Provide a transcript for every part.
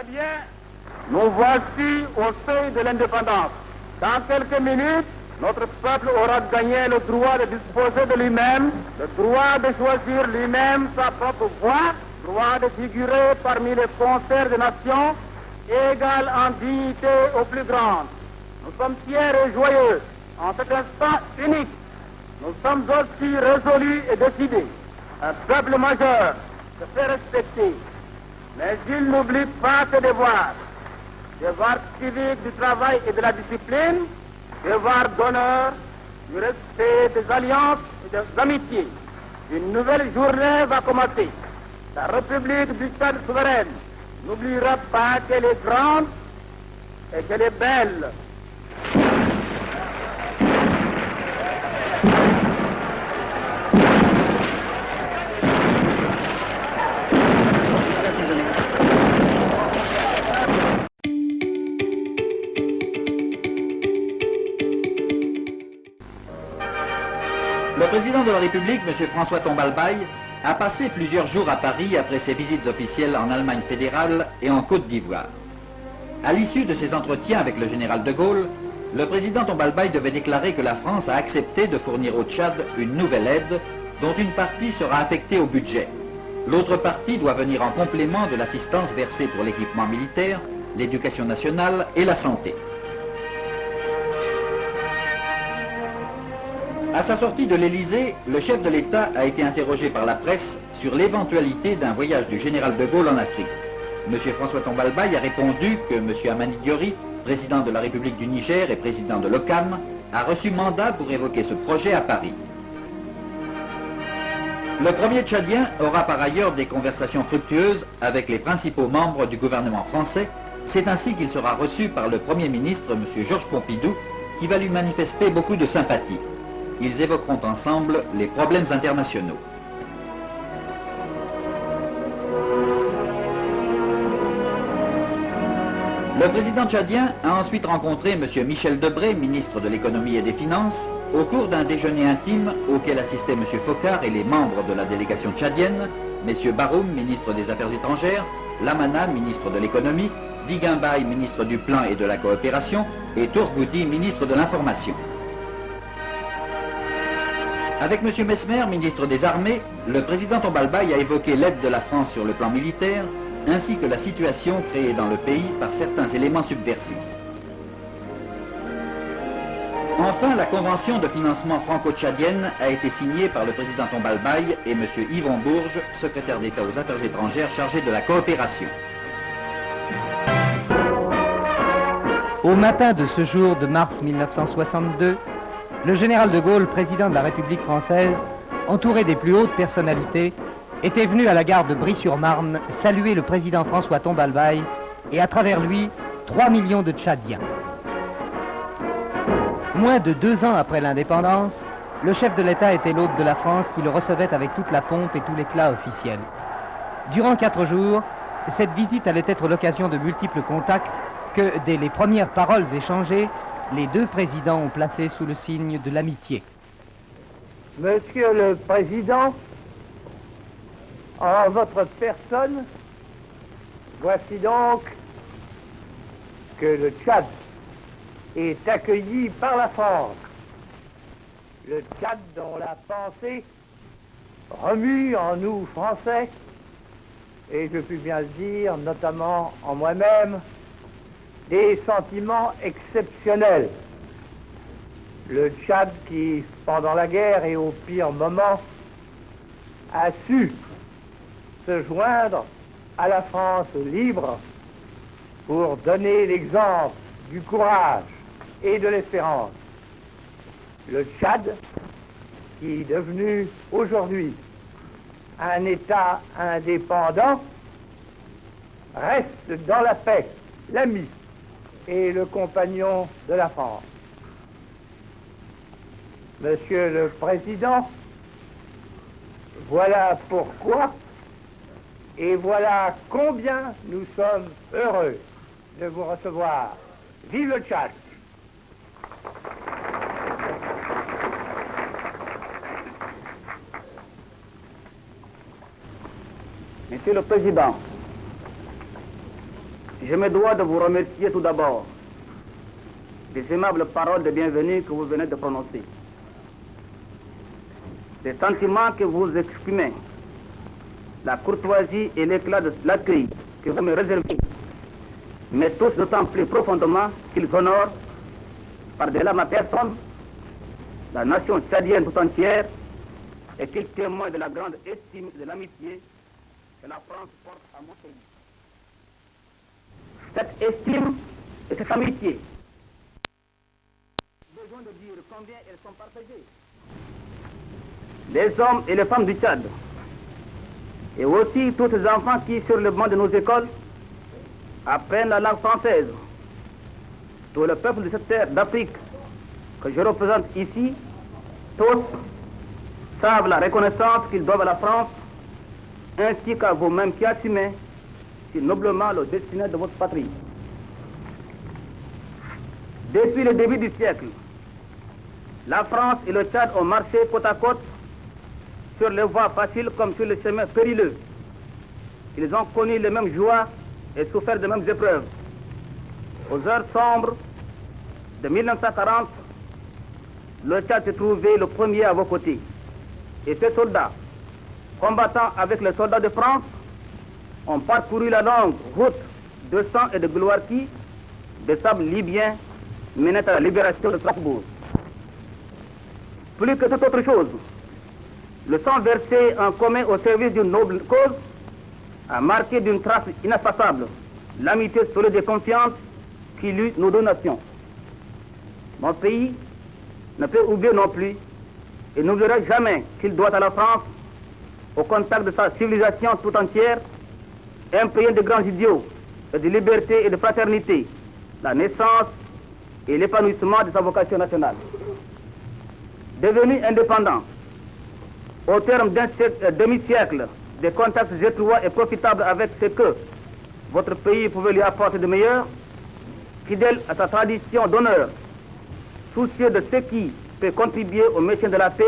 Tchadiens, nous voici au seuil de l'indépendance. Dans quelques minutes, notre peuple aura gagné le droit de disposer de lui-même, le droit de choisir lui-même sa propre voie, le droit de figurer parmi les concerts des nations, égal en dignité aux plus grandes. Nous sommes fiers et joyeux en cet instant unique. Nous sommes aussi résolus et décidés. Un peuple majeur se fait respecter, mais il n'oublie pas ses devoirs. Devoir civique du travail et de la discipline, devoir d'honneur, du respect des alliances et des amitiés. Une nouvelle journée va commencer. La République du Tchad souveraine n'oubliera pas qu'elle est grande et qu'elle est belle. Le président de la République, M. François Tombalbaye, a passé plusieurs jours à Paris après ses visites officielles en Allemagne fédérale et en Côte d'Ivoire. À l'issue de ses entretiens avec le général de Gaulle, le président Tombalbaye devait déclarer que la France a accepté de fournir au Tchad une nouvelle aide dont une partie sera affectée au budget. L'autre partie doit venir en complément de l'assistance versée pour l'équipement militaire, l'éducation nationale et la santé. À sa sortie de l'Élysée, le chef de l'État a été interrogé par la presse sur l'éventualité d'un voyage du général de Gaulle en Afrique. M. François Tombalbaye a répondu que M. Hamani Diori, président de la République du Niger et président de l'OCAM, a reçu mandat pour évoquer ce projet à Paris. Le premier Tchadien aura par ailleurs des conversations fructueuses avec les principaux membres du gouvernement français. C'est ainsi qu'il sera reçu par le Premier ministre, M. Georges Pompidou, qui va lui manifester beaucoup de sympathie. Ils évoqueront ensemble les problèmes internationaux. Le président tchadien a ensuite rencontré M. Michel Debré, ministre de l'économie et des finances, au cours d'un déjeuner intime auquel assistaient M. Foccart et les membres de la délégation tchadienne, M. Baroum, ministre des Affaires étrangères, Lamana, ministre de l'économie, Diguimbaï, ministre du Plan et de la coopération, et Tourgoudi, ministre de l'information. Avec M. Mesmer, ministre des Armées, le président Tombalbaye a évoqué l'aide de la France sur le plan militaire, ainsi que la situation créée dans le pays par certains éléments subversifs. Enfin, la convention de financement franco-tchadienne a été signée par le président Tombalbaye et M. Yvon Bourges, secrétaire d'État aux Affaires étrangères chargé de la coopération. Au matin de ce jour de mars 1962, le général de Gaulle, président de la République française, entouré des plus hautes personnalités, était venu à la gare de Brie-sur-Marne saluer le président François Tombalbaye et à travers lui 3 millions de Tchadiens. Moins de 2 ans après l'indépendance, le chef de l'État était l'hôte de la France qui le recevait avec toute la pompe et tout l'éclat officiel. Durant 4 jours, cette visite allait être l'occasion de multiples contacts que, dès les premières paroles échangées, les deux présidents ont placé sous le signe de l'amitié. Monsieur le Président, en votre personne, voici donc que le Tchad est accueilli par la France. Le Tchad dont la pensée remue en nous Français, et je puis bien le dire, notamment en moi-même, des sentiments exceptionnels. Le Tchad qui, pendant la guerre et au pire moment, a su se joindre à la France libre pour donner l'exemple du courage et de l'espérance. Le Tchad qui est devenu aujourd'hui un État indépendant reste dans la paix, l'ami et le compagnon de la France. Monsieur le Président, voilà pourquoi et voilà combien nous sommes heureux de vous recevoir. Vive le Tchad! Monsieur le Président, Je me dois de vous remercier tout d'abord des aimables paroles de bienvenue que vous venez de prononcer. Les sentiments que vous exprimez, la courtoisie et l'éclat de l'accueil que vous me réservez, mais tous d'autant plus profondément qu'ils honorent par-delà ma personne la nation tchadienne tout entière et qu'ils témoignent de la grande estime et de l'amitié que la France porte à mon pays. Cette estime et cette amitié, besoin de dire combien elles sont partagées. Les hommes et les femmes du Tchad, et aussi tous les enfants qui, sur le banc de nos écoles, apprennent la langue française. Tout le peuple de cette terre d'Afrique que je représente ici, tous savent la reconnaissance qu'ils doivent à la France, ainsi qu'à vous-mêmes qui assumez si noblement le destin de votre patrie. Depuis le début du siècle, la France et le Tchad ont marché côte à côte sur les voies faciles comme sur les chemins périlleux. Ils ont connu les mêmes joies et souffert des mêmes épreuves. Aux heures sombres de 1940, le Tchad s'est trouvé le premier à vos côtés. Et ces soldats, combattant avec les soldats de France, ont parcouru la longue route de sang et de gloire qui, des sables libyens, menait à la libération de Strasbourg. Plus que toute autre chose, le sang versé en commun au service d'une noble cause a marqué d'une trace ineffaçable l'amitié solide et confiante qui lie nos deux nations. Mon pays ne peut oublier non plus et n'oubliera jamais qu'il doit à la France, au contact de sa civilisation tout entière, imprégnée de grands idéaux, et de liberté et de fraternité, la naissance et l'épanouissement de sa vocation nationale. Devenu indépendant, au terme d'un demi-siècle de contacts étroits et profitables avec ce que votre pays pouvait lui apporter de meilleur, fidèle à sa tradition d'honneur, soucieux de ce qui peut contribuer au maintien de la paix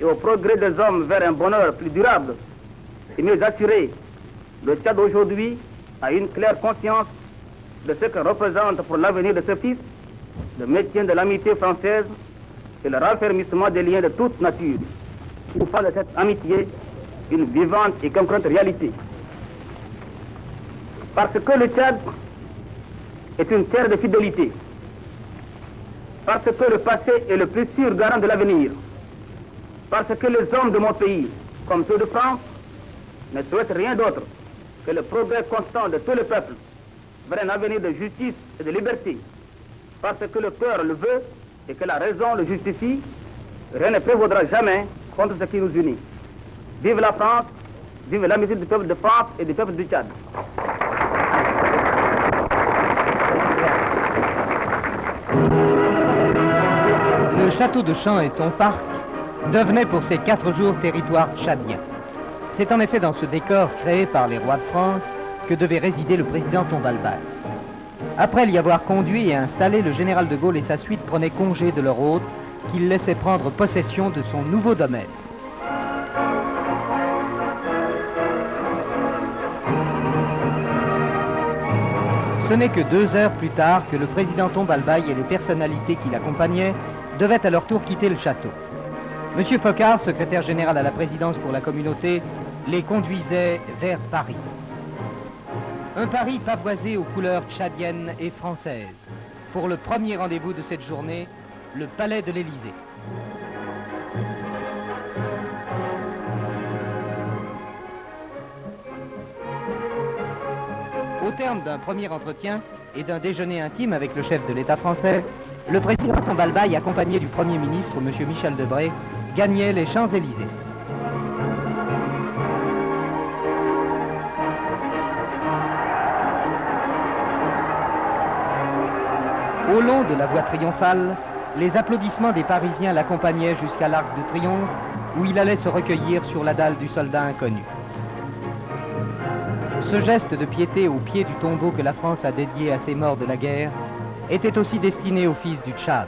et au progrès des hommes vers un bonheur plus durable et mieux assuré, le Tchad aujourd'hui a une claire conscience de ce que représente pour l'avenir de ce fils le maintien de l'amitié française et le raffermissement des liens de toute nature. Il faut de cette amitié une vivante et concrète réalité. Parce que le Tchad est une terre de fidélité. Parce que le passé est le plus sûr garant de l'avenir. Parce que les hommes de mon pays, comme ceux de France, ne souhaitent rien d'autre que le progrès constant de tout le peuple vers un avenir de justice et de liberté. Parce que le cœur le veut et que la raison le justifie, rien ne prévaudra jamais contre ce qui nous unit. Vive la France, vive l'amitié du peuple de France et du peuple du Tchad. Le château de Champs et son parc devenaient pour ces 4 jours territoire tchadien. C'est en effet dans ce décor créé par les rois de France que devait résider le président Tombalbaye. Après l'y avoir conduit et installé, le général de Gaulle et sa suite prenaient congé de leur hôte, qu'il laissait prendre possession de son nouveau domaine. Ce n'est que 2 heures plus tard que le président Tombalbaye et les personnalités qui l'accompagnaient devaient à leur tour quitter le château. M. Foccart, secrétaire général à la présidence pour la communauté, les conduisait vers Paris. Un Paris pavoisé aux couleurs tchadiennes et françaises. Pour le premier rendez-vous de cette journée, le palais de l'Élysée. Au terme d'un premier entretien et d'un déjeuner intime avec le chef de l'État français, le président Tombalbaye, accompagné du Premier ministre, M. Michel Debré, gagnait les Champs-Élysées. Au long de la voie triomphale, les applaudissements des Parisiens l'accompagnaient jusqu'à l'Arc de Triomphe, où il allait se recueillir sur la dalle du soldat inconnu. Ce geste de piété au pied du tombeau que la France a dédié à ses morts de la guerre était aussi destiné aux fils du Tchad.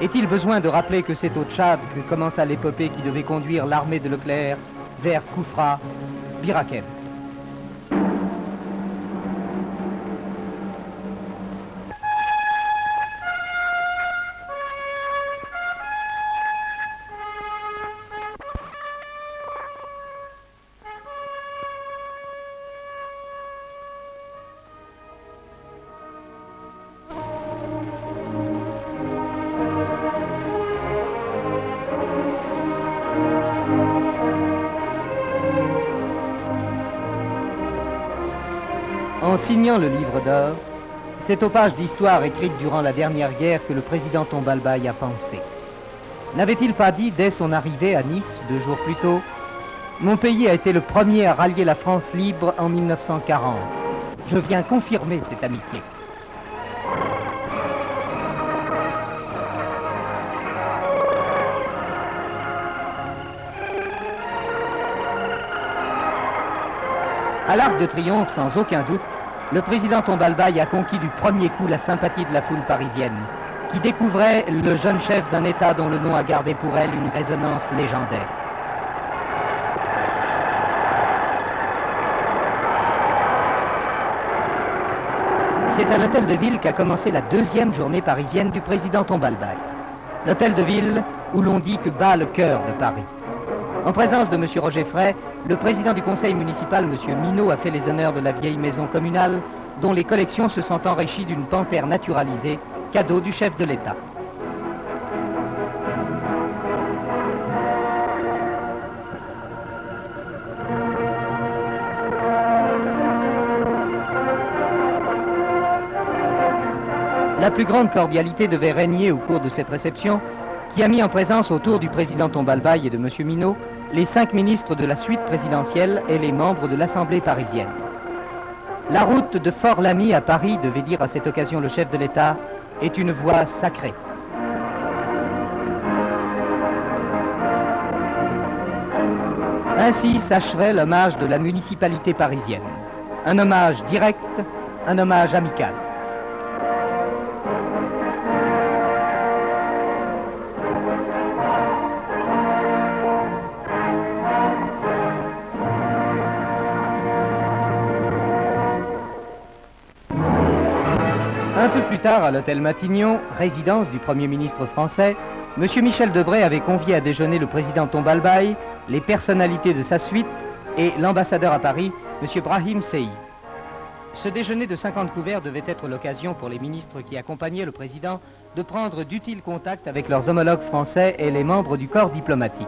Est-il besoin de rappeler que c'est au Tchad que commença l'épopée qui devait conduire l'armée de Leclerc vers Koufra, Birakem? En signant le livre d'or, c'est aux pages d'histoire écrites durant la dernière guerre que le président Tombalbaye a pensé. N'avait-il pas dit dès son arrivée à Nice, 2 jours plus tôt, « Mon pays a été le premier à rallier la France libre en 1940. Je viens confirmer cette amitié. » À l'Arc de Triomphe, sans aucun doute, le président Tombalbaye a conquis du premier coup la sympathie de la foule parisienne, qui découvrait le jeune chef d'un État dont le nom a gardé pour elle une résonance légendaire. C'est à l'hôtel de ville qu'a commencé la 2e journée parisienne du président Tombalbaye. L'hôtel de ville où l'on dit que bat le cœur de Paris. En présence de M. Roger Frey, le président du conseil municipal, M. Minot, a fait les honneurs de la vieille maison communale, dont les collections se sont enrichies d'une panthère naturalisée, cadeau du chef de l'État. La plus grande cordialité devait régner au cours de cette réception, qui a mis en présence autour du président Tombalbaye et de M. Minot les 5 ministres de la suite présidentielle et les membres de l'Assemblée parisienne. La route de Fort-Lamy à Paris, devait dire à cette occasion le chef de l'État, est une voie sacrée. Ainsi s'achevait l'hommage de la municipalité parisienne. Un hommage direct, un hommage amical. Un peu plus tard, à l'hôtel Matignon, résidence du Premier ministre français, M. Michel Debré avait convié à déjeuner le président Tombalbaye, les personnalités de sa suite et l'ambassadeur à Paris, M. Brahim Sey. Ce déjeuner de 50 couverts devait être l'occasion pour les ministres qui accompagnaient le président de prendre d'utiles contacts avec leurs homologues français et les membres du corps diplomatique.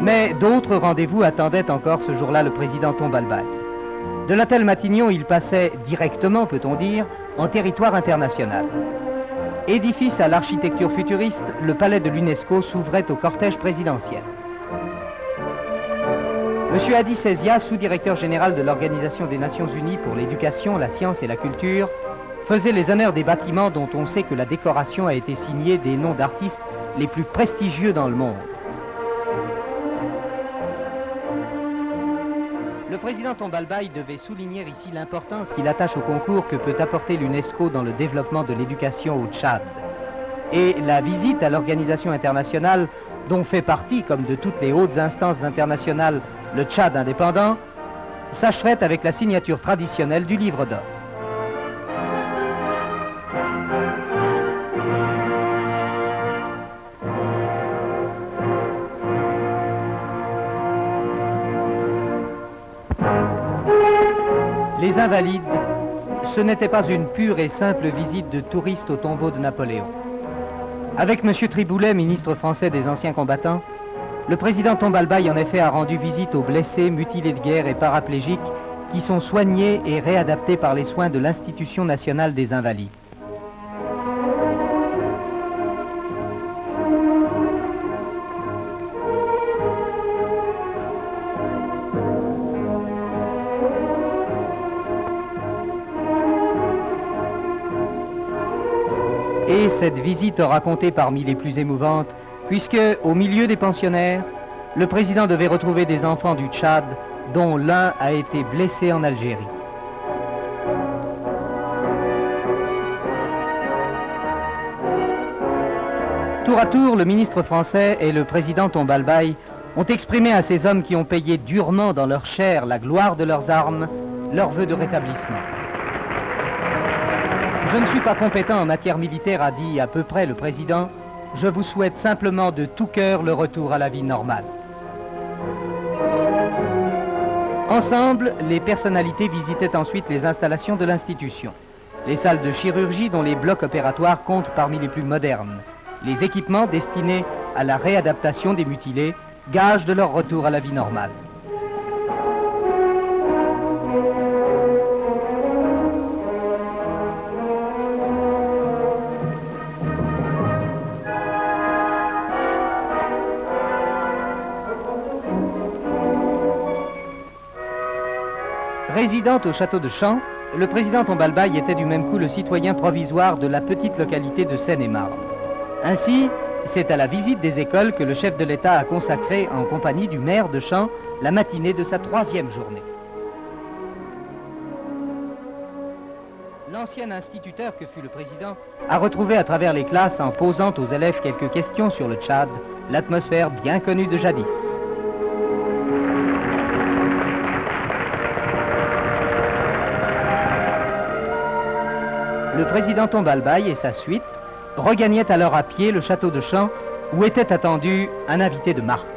Mais d'autres rendez-vous attendaient encore ce jour-là le président Tombalbaye. De l'hôtel Matignon, il passait directement, peut-on dire, en territoire international. Édifice à l'architecture futuriste, le palais de l'UNESCO s'ouvrait au cortège présidentiel. M. Hadi Sezia, sous-directeur général de l'Organisation des Nations Unies pour l'éducation, la science et la culture, faisait les honneurs des bâtiments dont on sait que la décoration a été signée des noms d'artistes les plus prestigieux dans le monde. Le président Tombalbaye devait souligner ici l'importance qu'il attache au concours que peut apporter l'UNESCO dans le développement de l'éducation au Tchad. Et la visite à l'organisation internationale, dont fait partie, comme de toutes les hautes instances internationales, le Tchad indépendant, s'acheverait avec la signature traditionnelle du livre d'or. Les Invalides, ce n'était pas une pure et simple visite de touristes au tombeau de Napoléon. Avec M. Triboulet, ministre français des anciens combattants, le président Tombalbaye en effet a rendu visite aux blessés, mutilés de guerre et paraplégiques qui sont soignés et réadaptés par les soins de l'Institution nationale des Invalides. Et cette visite aura compté parmi les plus émouvantes, puisque, au milieu des pensionnaires, le président devait retrouver des enfants du Tchad, dont l'un a été blessé en Algérie. Tour à tour, le ministre français et le président Tombalbaye ont exprimé à ces hommes qui ont payé durement dans leur chair la gloire de leurs armes, leurs vœux de rétablissement. Je ne suis pas compétent en matière militaire, a dit à peu près le président. Je vous souhaite simplement de tout cœur le retour à la vie normale. Ensemble, les personnalités visitaient ensuite les installations de l'institution. Les salles de chirurgie dont les blocs opératoires comptent parmi les plus modernes. Les équipements destinés à la réadaptation des mutilés, gage de leur retour à la vie normale. Résidant au château de Champs, le président Tombalbaye était du même coup le citoyen provisoire de la petite localité de Seine-et-Marne. Ainsi, c'est à la visite des écoles que le chef de l'État a consacré, en compagnie du maire de Champs, la matinée de sa 3e journée. L'ancien instituteur que fut le président a retrouvé à travers les classes, en posant aux élèves quelques questions sur le Tchad, l'atmosphère bien connue de jadis. Le président Tombalbaye et sa suite regagnaient alors à pied le château de Champs, où était attendu un invité de marque.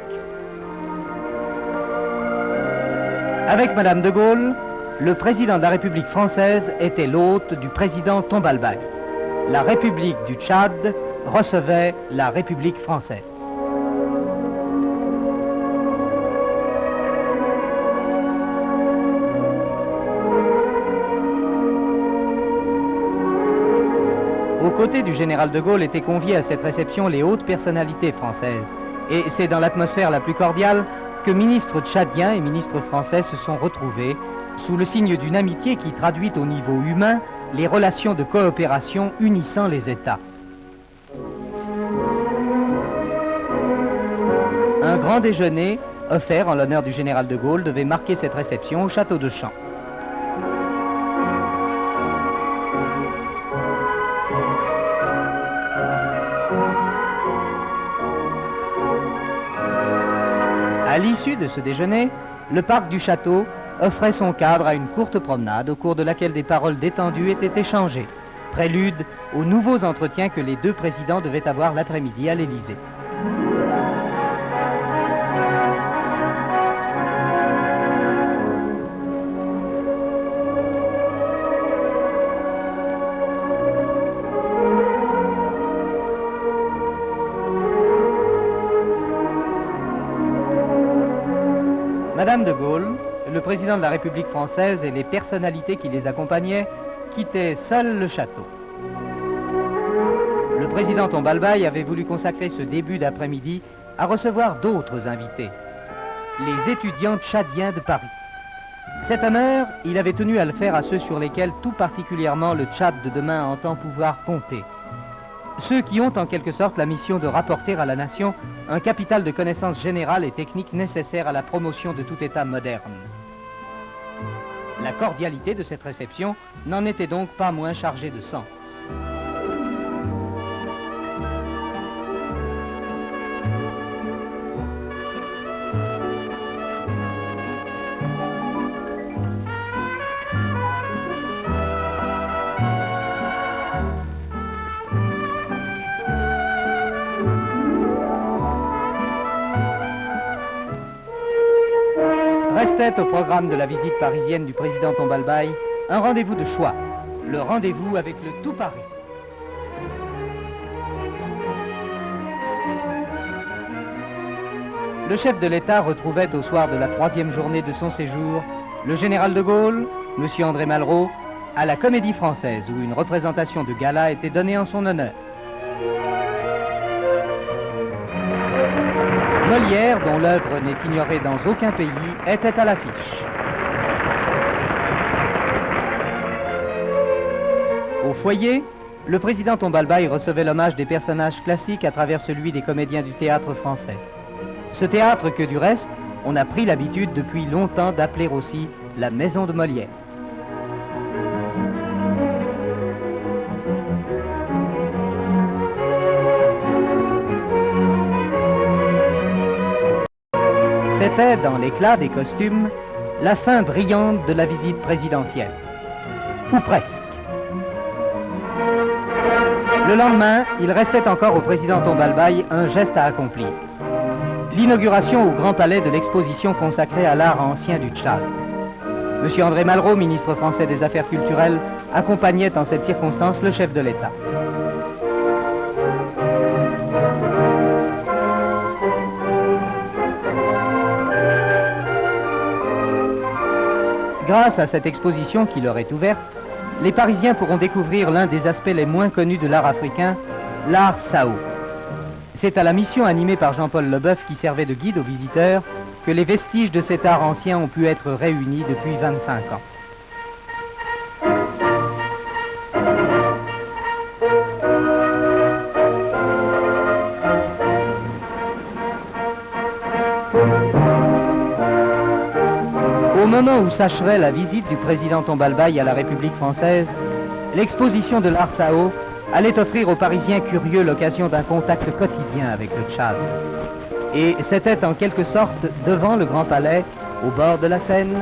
Avec Madame de Gaulle, le président de la République française était l'hôte du président Tombalbaye. La République du Tchad recevait la République française. Aux côtés du général de Gaulle étaient conviés à cette réception les hautes personnalités françaises. Et c'est dans l'atmosphère la plus cordiale que ministres tchadiens et ministres français se sont retrouvés sous le signe d'une amitié qui traduit au niveau humain les relations de coopération unissant les États. Un grand déjeuner offert en l'honneur du général de Gaulle devait marquer cette réception au château de Champs. À l'issue de ce déjeuner, le parc du château offrait son cadre à une courte promenade au cours de laquelle des paroles détendues étaient échangées, prélude aux nouveaux entretiens que les deux présidents devaient avoir l'après-midi à l'Élysée. Madame de Gaulle, le président de la République française et les personnalités qui les accompagnaient quittaient seuls le château. Le président Tombalbaye avait voulu consacrer ce début d'après-midi à recevoir d'autres invités, les étudiants tchadiens de Paris. Cet honneur, il avait tenu à le faire à ceux sur lesquels tout particulièrement le Tchad de demain entend pouvoir compter. Ceux qui ont en quelque sorte la mission de rapporter à la nation un capital de connaissances générales et techniques nécessaires à la promotion de tout État moderne. La cordialité de cette réception n'en était donc pas moins chargée de sens. Restait au programme de la visite parisienne du président Tombalbaye un rendez-vous de choix, le rendez-vous avec le tout Paris. Le chef de l'État retrouvait au soir de la 3e journée de son séjour le général de Gaulle, M. André Malraux, à la Comédie Française où une représentation de gala était donnée en son honneur. Molière, dont l'œuvre n'est ignorée dans aucun pays, était à l'affiche. Au foyer, le président Tombalbaye recevait l'hommage des personnages classiques à travers celui des comédiens du théâtre français. Ce théâtre que, du reste, on a pris l'habitude depuis longtemps d'appeler aussi la Maison de Molière. C'était, dans l'éclat des costumes, la fin brillante de la visite présidentielle. Ou presque. Le lendemain, il restait encore au président Tombalbaye un geste à accomplir. L'inauguration au Grand Palais de l'exposition consacrée à l'art ancien du Tchad. M. André Malraux, ministre français des Affaires culturelles, accompagnait en cette circonstance le chef de l'État. Grâce à cette exposition qui leur est ouverte, les Parisiens pourront découvrir l'un des aspects les moins connus de l'art africain, l'art Sao. C'est à la mission animée par Jean-Paul Leboeuf qui servait de guide aux visiteurs que les vestiges de cet art ancien ont pu être réunis depuis 25 ans. moment où s'achevait la visite du président Tombalbaye à la République française, l'exposition de l'Arsao allait offrir aux Parisiens curieux l'occasion d'un contact quotidien avec le Tchad. Et c'était en quelque sorte, devant le Grand Palais, au bord de la Seine,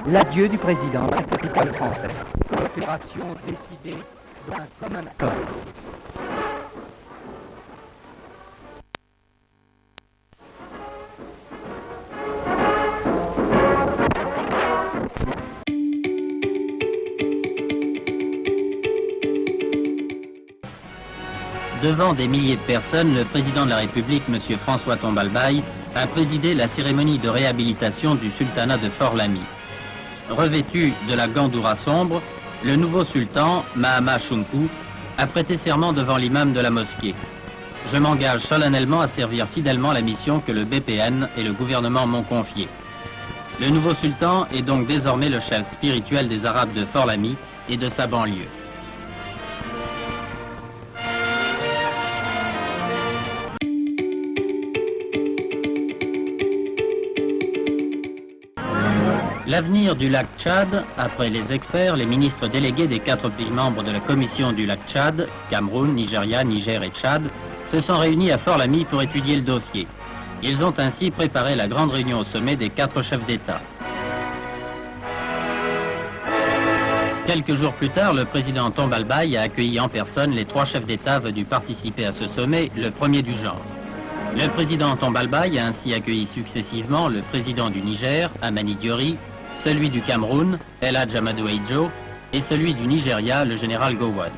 l'adieu du président de la capitale française. Coopération décidée d'un commun accord. Devant des milliers de personnes, le président de la République, M. François Tombalbaye, a présidé la cérémonie de réhabilitation du sultanat de Fort-Lamy. Revêtu de la gandoura sombre, le nouveau sultan, Mahama Shunku, a prêté serment devant l'imam de la mosquée. Je m'engage solennellement à servir fidèlement la mission que le BPN et le gouvernement m'ont confiée. Le nouveau sultan est donc désormais le chef spirituel des Arabes de Fort-Lamy et de sa banlieue. L'avenir du lac Tchad, après les experts, les ministres délégués des 4 pays membres de la commission du lac Tchad, Cameroun, Nigeria, Niger et Tchad, se sont réunis à Fort-Lamy pour étudier le dossier. Ils ont ainsi préparé la grande réunion au sommet des 4 chefs d'État. Quelques jours plus tard, le président Tombalbaye a accueilli en personne les 3 chefs d'État venus participer à ce sommet, le premier du genre. Le président Tombalbaye a ainsi accueilli successivement le président du Niger, Hamani Diori, celui du Cameroun, El Hadj Amadou Ahidjo, et celui du Nigeria, le général Gowon.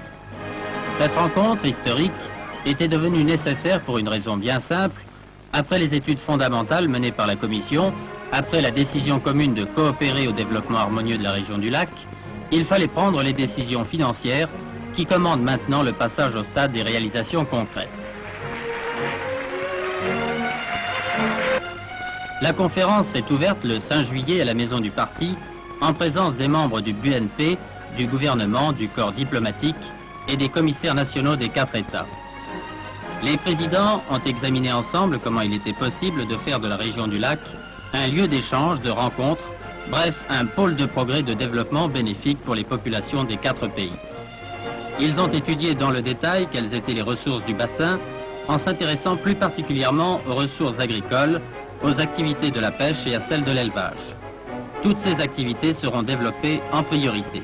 Cette rencontre historique était devenue nécessaire pour une raison bien simple. Après les études fondamentales menées par la Commission, après la décision commune de coopérer au développement harmonieux de la région du lac, il fallait prendre les décisions financières qui commandent maintenant le passage au stade des réalisations concrètes. La conférence s'est ouverte le 5 juillet à la maison du parti, en présence des membres du BNP, du gouvernement, du corps diplomatique et des commissaires nationaux des 4 États. Les présidents ont examiné ensemble comment il était possible de faire de la région du lac un lieu d'échange, de rencontre, bref, un pôle de progrès de développement bénéfique pour les populations des 4 pays. Ils ont étudié dans le détail quelles étaient les ressources du bassin, en s'intéressant plus particulièrement aux ressources agricoles, aux activités de la pêche et à celles de l'élevage. Toutes ces activités seront développées en priorité.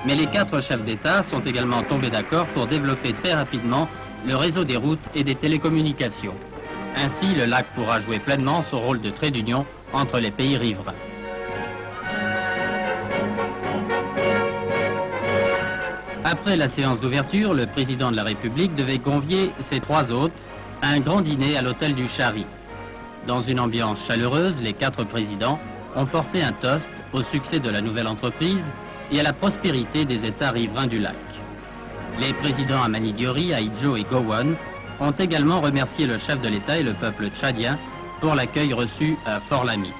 Mais les 4 chefs d'État sont également tombés d'accord pour développer très rapidement le réseau des routes et des télécommunications. Ainsi, le lac pourra jouer pleinement son rôle de trait d'union entre les pays riverains. Après la séance d'ouverture, le président de la République devait convier ses 3 hôtes à un grand dîner à l'hôtel du Chari. Dans une ambiance chaleureuse, les 4 présidents ont porté un toast au succès de la nouvelle entreprise et à la prospérité des États riverains du lac. Les présidents Hamani Diori, Ahidjo et Gowon ont également remercié le chef de l'État et le peuple tchadien pour l'accueil reçu à Fort-Lamy.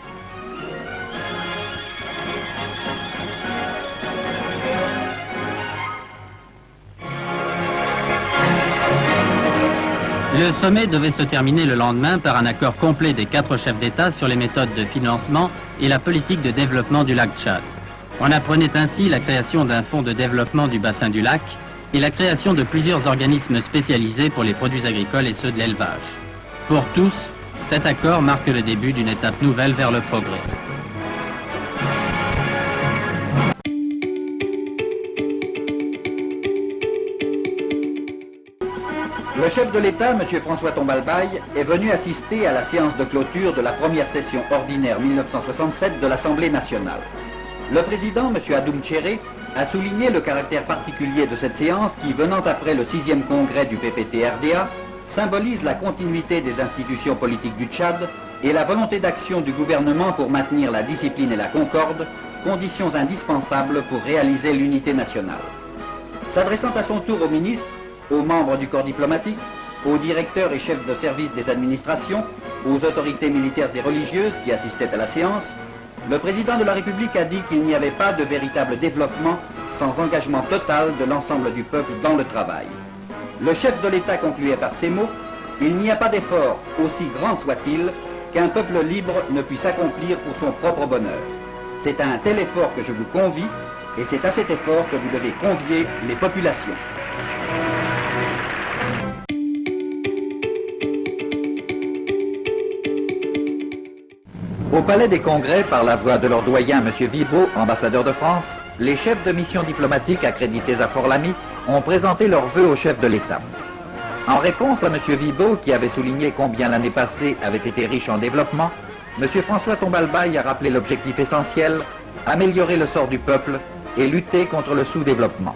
Le sommet devait se terminer le lendemain par un accord complet des 4 chefs d'État sur les méthodes de financement et la politique de développement du lac Tchad. On apprenait ainsi la création d'un fonds de développement du bassin du lac et la création de plusieurs organismes spécialisés pour les produits agricoles et ceux de l'élevage. Pour tous, cet accord marque le début d'une étape nouvelle vers le progrès. Le chef de l'État, M. François Tombalbaye, est venu assister à la séance de clôture de la première session ordinaire 1967 de l'Assemblée nationale. Le président, M. Adoum Tchéré, a souligné le caractère particulier de cette séance qui, venant après le 6e congrès du PPT-RDA, symbolise la continuité des institutions politiques du Tchad et la volonté d'action du gouvernement pour maintenir la discipline et la concorde, conditions indispensables pour réaliser l'unité nationale. S'adressant à son tour au ministre, aux membres du corps diplomatique, aux directeurs et chefs de service des administrations, aux autorités militaires et religieuses qui assistaient à la séance, le président de la République a dit qu'il n'y avait pas de véritable développement sans engagement total de l'ensemble du peuple dans le travail. Le chef de l'État concluait par ces mots: « Il n'y a pas d'effort, aussi grand soit-il, qu'un peuple libre ne puisse accomplir pour son propre bonheur. C'est à un tel effort que je vous convie, et c'est à cet effort que vous devez convier les populations. Au Palais des Congrès, par la voix de leur doyen, M. Vibot, ambassadeur de France, les chefs de mission diplomatique accrédités à Fort-Lamy ont présenté leurs vœux au chef de l'État. En réponse à M. Vibot, qui avait souligné combien l'année passée avait été riche en développement, M. François Tombalbaye a rappelé l'objectif essentiel, améliorer le sort du peuple et lutter contre le sous-développement.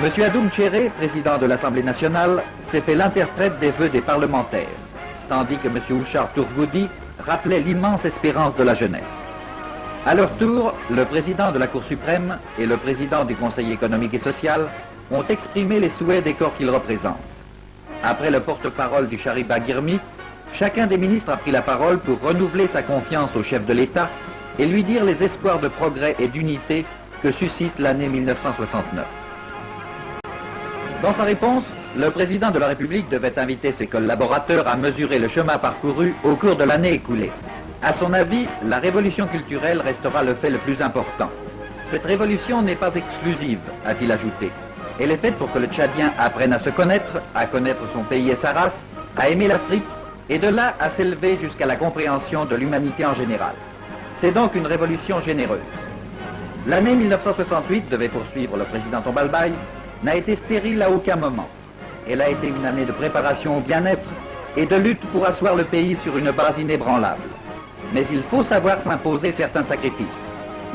M. Adoum Tchéré, président de l'Assemblée nationale, s'est fait l'interprète des vœux des parlementaires, tandis que M. Houchard Tourgoudi rappelait l'immense espérance de la jeunesse. À leur tour, le président de la Cour suprême et le président du Conseil économique et social ont exprimé les souhaits des corps qu'ils représentent. Après le porte-parole du Chariba Guirmi, chacun des ministres a pris la parole pour renouveler sa confiance au chef de l'État et lui dire les espoirs de progrès et d'unité que suscite l'année 1969. Dans sa réponse, le président de la République devait inviter ses collaborateurs à mesurer le chemin parcouru au cours de l'année écoulée. À son avis, la révolution culturelle restera le fait le plus important. Cette révolution n'est pas exclusive, a-t-il ajouté. Elle est faite pour que le Tchadien apprenne à se connaître, à connaître son pays et sa race, à aimer l'Afrique, et de là à s'élever jusqu'à la compréhension de l'humanité en général. C'est donc une révolution généreuse. L'année 1968, devait poursuivre le président Tombalbaye, n'a été stérile à aucun moment. Elle a été une année de préparation au bien-être et de lutte pour asseoir le pays sur une base inébranlable. Mais il faut savoir s'imposer certains sacrifices.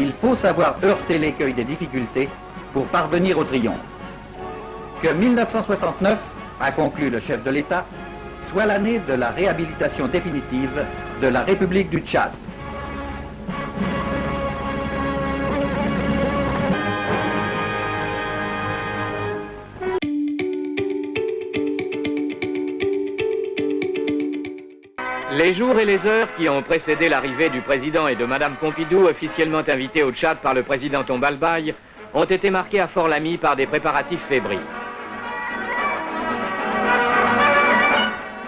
Il faut savoir heurter l'écueil des difficultés pour parvenir au triomphe. Que 1969, a conclu le chef de l'État, soit l'année de la réhabilitation définitive de la République du Tchad. Les jours et les heures qui ont précédé l'arrivée du président et de Madame Pompidou, officiellement invités au Tchad par le président Tombalbaye, ont été marqués à Fort-Lamy par des préparatifs fébriles.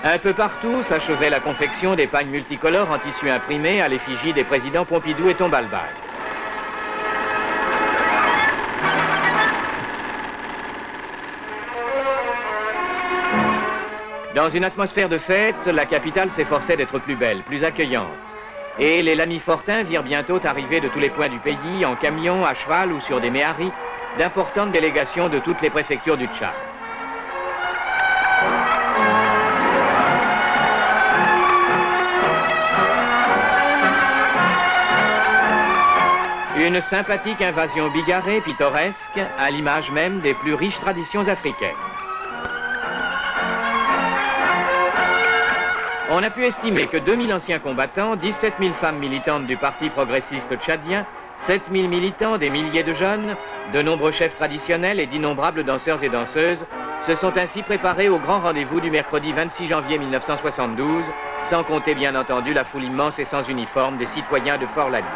Un peu partout s'achevait la confection des pagnes multicolores en tissu imprimé à l'effigie des présidents Pompidou et Tombalbaye. Dans une atmosphère de fête, la capitale s'efforçait d'être plus belle, plus accueillante. Et les Lamifortains virent bientôt arriver de tous les points du pays, en camion, à cheval ou sur des méharis, d'importantes délégations de toutes les préfectures du Tchad. Une sympathique invasion bigarrée, pittoresque, à l'image même des plus riches traditions africaines. On a pu estimer que 2000 anciens combattants, 17 000 femmes militantes du Parti progressiste tchadien, 7 000 militants, des milliers de jeunes, de nombreux chefs traditionnels et d'innombrables danseurs et danseuses se sont ainsi préparés au grand rendez-vous du mercredi 26 janvier 1972, sans compter bien entendu la foule immense et sans uniforme des citoyens de Fort-Lamy.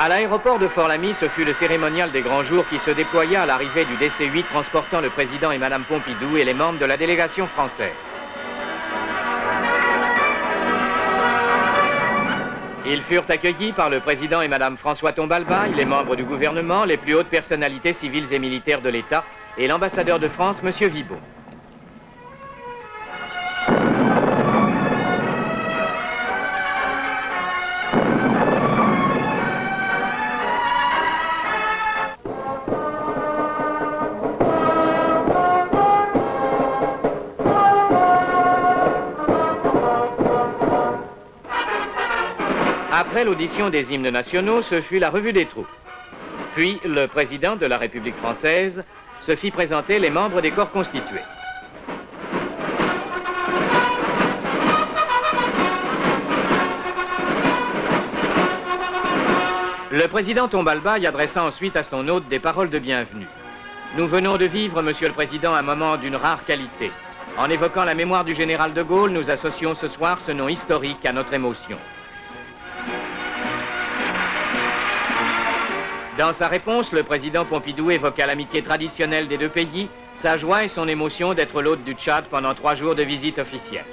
À l'aéroport de Fort-Lamy, ce fut le cérémonial des grands jours qui se déploya à l'arrivée du DC-8 transportant le président et Madame Pompidou et les membres de la délégation française. Ils furent accueillis par le président et Madame François Tombalbaye, les membres du gouvernement, les plus hautes personnalités civiles et militaires de l'État et l'ambassadeur de France, M. Vibot. Après l'audition des hymnes nationaux, ce fut la revue des troupes. Puis, le président de la République française se fit présenter les membres des corps constitués. Le président Tombalbaye adressa ensuite à son hôte des paroles de bienvenue. Nous venons de vivre, Monsieur le Président, un moment d'une rare qualité. En évoquant la mémoire du général de Gaulle, nous associons ce soir ce nom historique à notre émotion. Dans sa réponse, le président Pompidou évoqua l'amitié traditionnelle des deux pays, sa joie et son émotion d'être l'hôte du Tchad pendant 3 jours de visite officielle.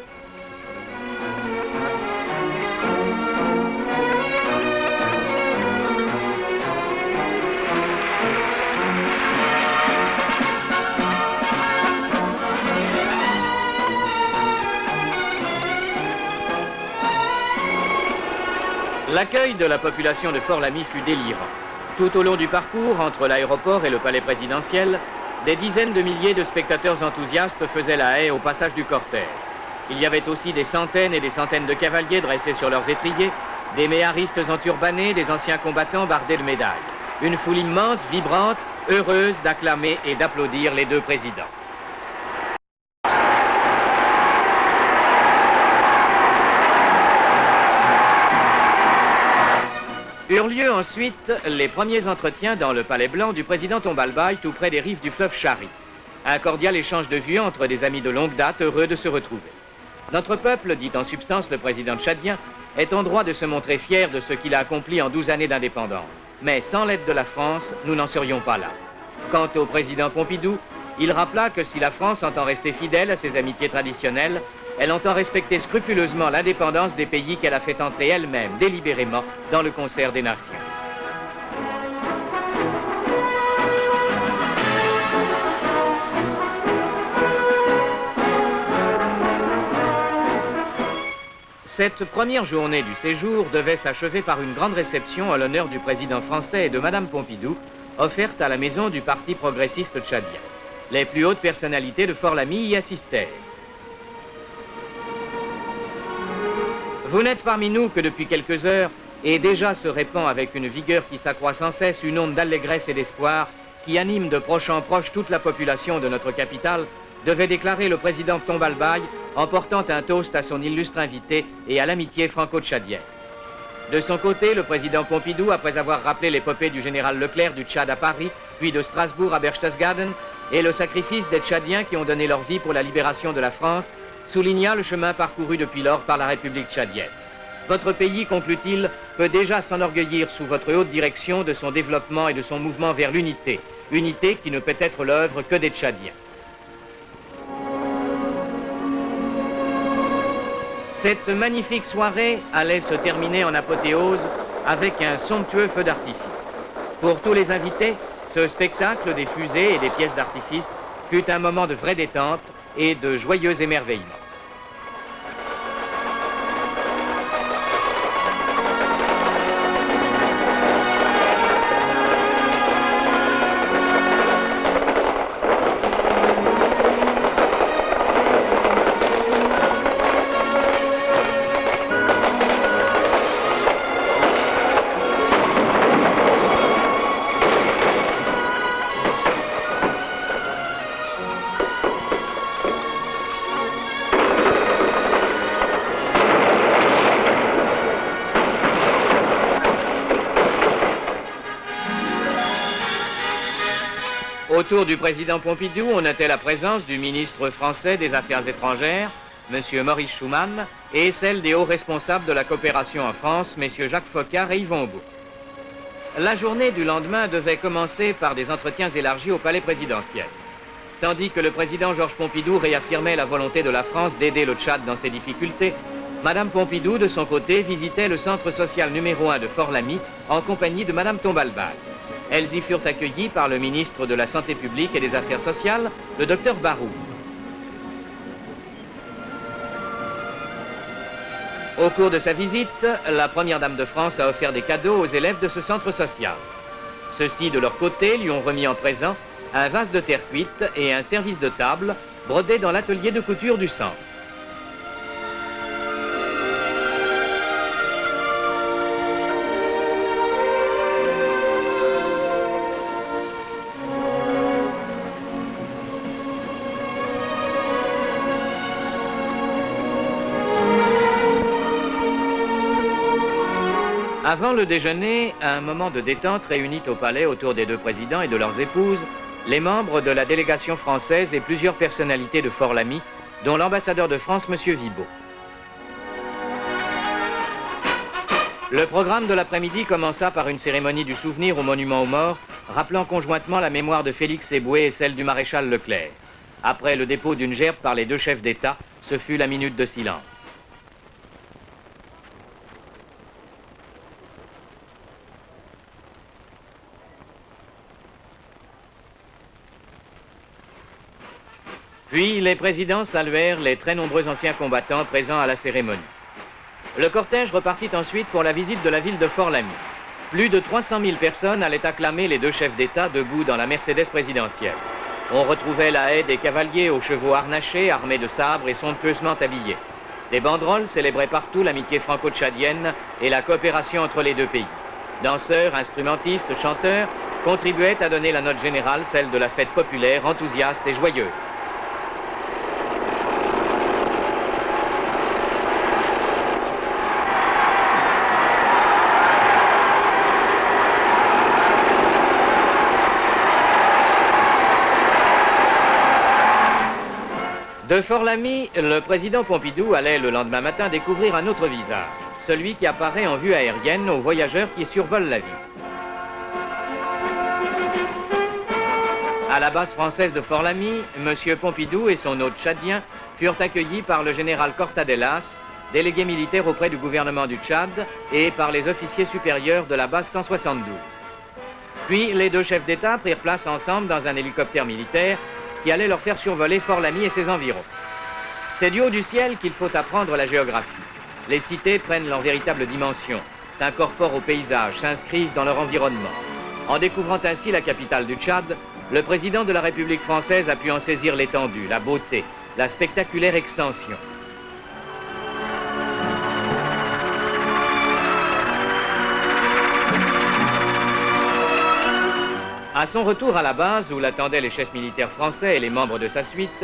L'accueil de la population de Fort-Lamy fut délirant. Tout au long du parcours, entre l'aéroport et le palais présidentiel, des dizaines de milliers de spectateurs enthousiastes faisaient la haie au passage du cortège. Il y avait aussi des centaines et des centaines de cavaliers dressés sur leurs étriers, des méharistes enturbanés, des anciens combattants bardés de médailles. Une foule immense, vibrante, heureuse d'acclamer et d'applaudir les deux présidents. Eurent lieu ensuite les premiers entretiens dans le Palais Blanc du président Tombalbaye, tout près des rives du fleuve Chari. Un cordial échange de vues entre des amis de longue date, heureux de se retrouver. Notre peuple, dit en substance le président tchadien, est en droit de se montrer fier de ce qu'il a accompli en 12 années d'indépendance. Mais sans l'aide de la France, nous n'en serions pas là. Quant au président Pompidou, il rappela que si la France entend rester fidèle à ses amitiés traditionnelles, elle entend respecter scrupuleusement l'indépendance des pays qu'elle a fait entrer elle-même, délibérément, dans le concert des nations. Cette première journée du séjour devait s'achever par une grande réception à l'honneur du président français et de Madame Pompidou, offerte à la maison du Parti progressiste tchadien. Les plus hautes personnalités de Fort-Lamy y assistèrent. Vous n'êtes parmi nous que depuis quelques heures, et déjà se répand avec une vigueur qui s'accroît sans cesse une onde d'allégresse et d'espoir qui anime de proche en proche toute la population de notre capitale, devait déclarer le président Tombalbaye en portant un toast à son illustre invité et à l'amitié franco-tchadienne. De son côté, le président Pompidou, après avoir rappelé l'épopée du général Leclerc du Tchad à Paris, puis de Strasbourg à Berchtesgaden, et le sacrifice des Tchadiens qui ont donné leur vie pour la libération de la France, souligna le chemin parcouru depuis lors par la République tchadienne. Votre pays, conclut-il, peut déjà s'enorgueillir sous votre haute direction de son développement et de son mouvement vers l'unité, unité qui ne peut être l'œuvre que des Tchadiens. Cette magnifique soirée allait se terminer en apothéose avec un somptueux feu d'artifice. Pour tous les invités, ce spectacle des fusées et des pièces d'artifice fut un moment de vraie détente et de joyeux émerveillement. Autour du président Pompidou, on notait la présence du ministre français des Affaires étrangères, M. Maurice Schumann, et celle des hauts responsables de la coopération en France, M. Jacques Foccart et Yvon Beau. La journée du lendemain devait commencer par des entretiens élargis au palais présidentiel. Tandis que le président Georges Pompidou réaffirmait la volonté de la France d'aider le Tchad dans ses difficultés, Madame Pompidou, de son côté, visitait le centre social numéro 1 de Fort-Lamy en compagnie de Madame Tombalbaye. Elles y furent accueillies par le ministre de la Santé publique et des Affaires sociales, le docteur Barou. Au cours de sa visite, la première dame de France a offert des cadeaux aux élèves de ce centre social. Ceux-ci, de leur côté, lui ont remis en présent un vase de terre cuite et un service de table brodé dans l'atelier de couture du centre. Avant le déjeuner, un moment de détente réunit au palais autour des deux présidents et de leurs épouses les membres de la délégation française et plusieurs personnalités de Fort-Lamy, dont l'ambassadeur de France, M. Vibaud. Le programme de l'après-midi commença par une cérémonie du souvenir au monument aux morts, rappelant conjointement la mémoire de Félix Éboué et celle du maréchal Leclerc. Après le dépôt d'une gerbe par les deux chefs d'État, ce fut la minute de silence. Puis les présidents saluèrent les très nombreux anciens combattants présents à la cérémonie. Le cortège repartit ensuite pour la visite de la ville de Fort-Lamy. Plus de 300 000 personnes allaient acclamer les deux chefs d'État debout dans la Mercedes présidentielle. On retrouvait la haie des cavaliers aux chevaux harnachés, armés de sabres et somptueusement habillés. Des banderoles célébraient partout l'amitié franco-tchadienne et la coopération entre les deux pays. Danseurs, instrumentistes, chanteurs contribuaient à donner la note générale, celle de la fête populaire, enthousiaste et joyeuse. De Fort-Lamy, le président Pompidou allait le lendemain matin découvrir un autre visage, celui qui apparaît en vue aérienne aux voyageurs qui survolent la ville. À la base française de Fort-Lamy, M. Pompidou et son hôte tchadien furent accueillis par le général Cortadellas, délégué militaire auprès du gouvernement du Tchad, et par les officiers supérieurs de la base 172. Puis les deux chefs d'État prirent place ensemble dans un hélicoptère militaire qui allait leur faire survoler Fort-Lamy et ses environs. C'est du haut du ciel qu'il faut apprendre la géographie. Les cités prennent leur véritable dimension, s'incorporent au paysage, s'inscrivent dans leur environnement. En découvrant ainsi la capitale du Tchad, le président de la République française a pu en saisir l'étendue, la beauté, la spectaculaire extension. À son retour à la base, où l'attendaient les chefs militaires français et les membres de sa suite,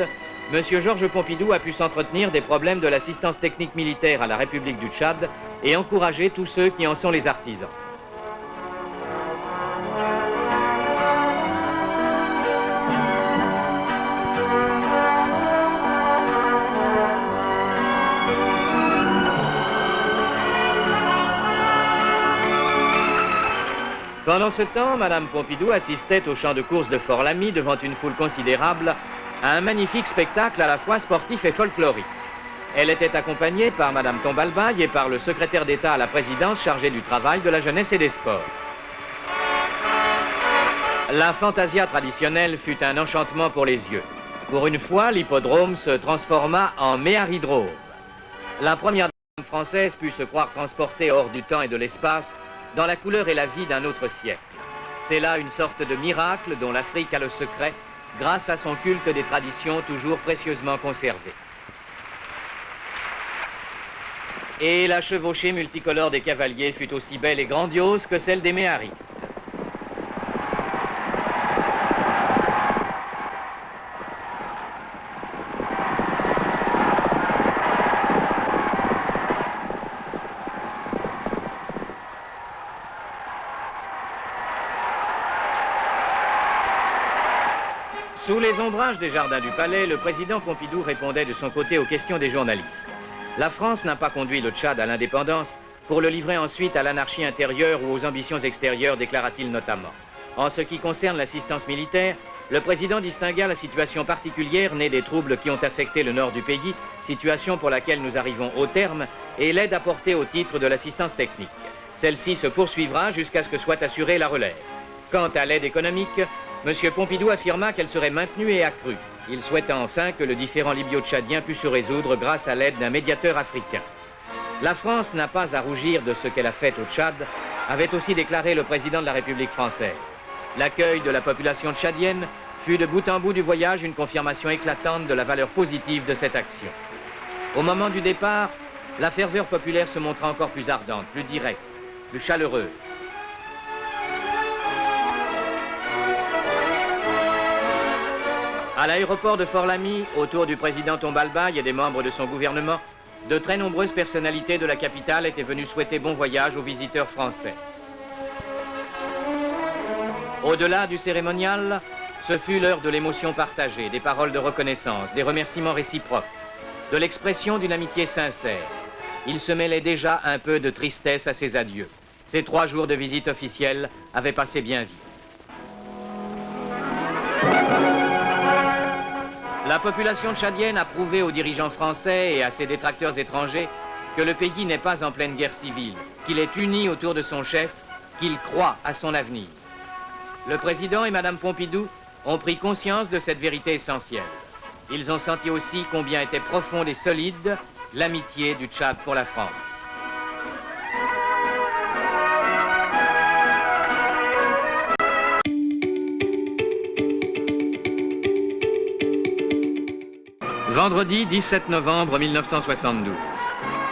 M. Georges Pompidou a pu s'entretenir des problèmes de l'assistance technique militaire à la République du Tchad et encourager tous ceux qui en sont les artisans. Pendant ce temps, Mme Pompidou assistait au champ de course de Fort-Lamy devant une foule considérable à un magnifique spectacle à la fois sportif et folklorique. Elle était accompagnée par Mme Tombalbaye et par le secrétaire d'État à la présidence chargé du travail, de la jeunesse et des sports. La fantasia traditionnelle fut un enchantement pour les yeux. Pour une fois, l'hippodrome se transforma en méharidrome. La première dame française put se croire transportée hors du temps et de l'espace, dans la couleur et la vie d'un autre siècle. C'est là une sorte de miracle dont l'Afrique a le secret, grâce à son culte des traditions toujours précieusement conservées. Et la chevauchée multicolore des cavaliers fut aussi belle et grandiose que celle des méharistes. Sous les ombrages des jardins du palais, le président Pompidou répondait de son côté aux questions des journalistes. La France n'a pas conduit le Tchad à l'indépendance pour le livrer ensuite à l'anarchie intérieure ou aux ambitions extérieures, déclara-t-il notamment. En ce qui concerne l'assistance militaire, le président distingua la situation particulière née des troubles qui ont affecté le nord du pays, situation pour laquelle nous arrivons au terme, et l'aide apportée au titre de l'assistance technique. Celle-ci se poursuivra jusqu'à ce que soit assurée la relève. Quant à l'aide économique, M. Pompidou affirma qu'elle serait maintenue et accrue. Il souhaita enfin que le différend libyo-tchadien pût se résoudre grâce à l'aide d'un médiateur africain. La France n'a pas à rougir de ce qu'elle a fait au Tchad, avait aussi déclaré le président de la République française. L'accueil de la population tchadienne fut de bout en bout du voyage une confirmation éclatante de la valeur positive de cette action. Au moment du départ, la ferveur populaire se montra encore plus ardente, plus directe, plus chaleureuse. À l'aéroport de Fort-Lamy, autour du président Tombalbaye et des membres de son gouvernement, de très nombreuses personnalités de la capitale étaient venues souhaiter bon voyage aux visiteurs français. Au-delà du cérémonial, ce fut l'heure de l'émotion partagée, des paroles de reconnaissance, des remerciements réciproques, de l'expression d'une amitié sincère. Il se mêlait déjà un peu de tristesse à ses adieux. Ces 3 jours de visite officielle avaient passé bien vite. La population tchadienne a prouvé aux dirigeants français et à ses détracteurs étrangers que le pays n'est pas en pleine guerre civile, qu'il est uni autour de son chef, qu'il croit à son avenir. Le président et Madame Pompidou ont pris conscience de cette vérité essentielle. Ils ont senti aussi combien était profonde et solide l'amitié du Tchad pour la France. Vendredi 17 novembre 1972.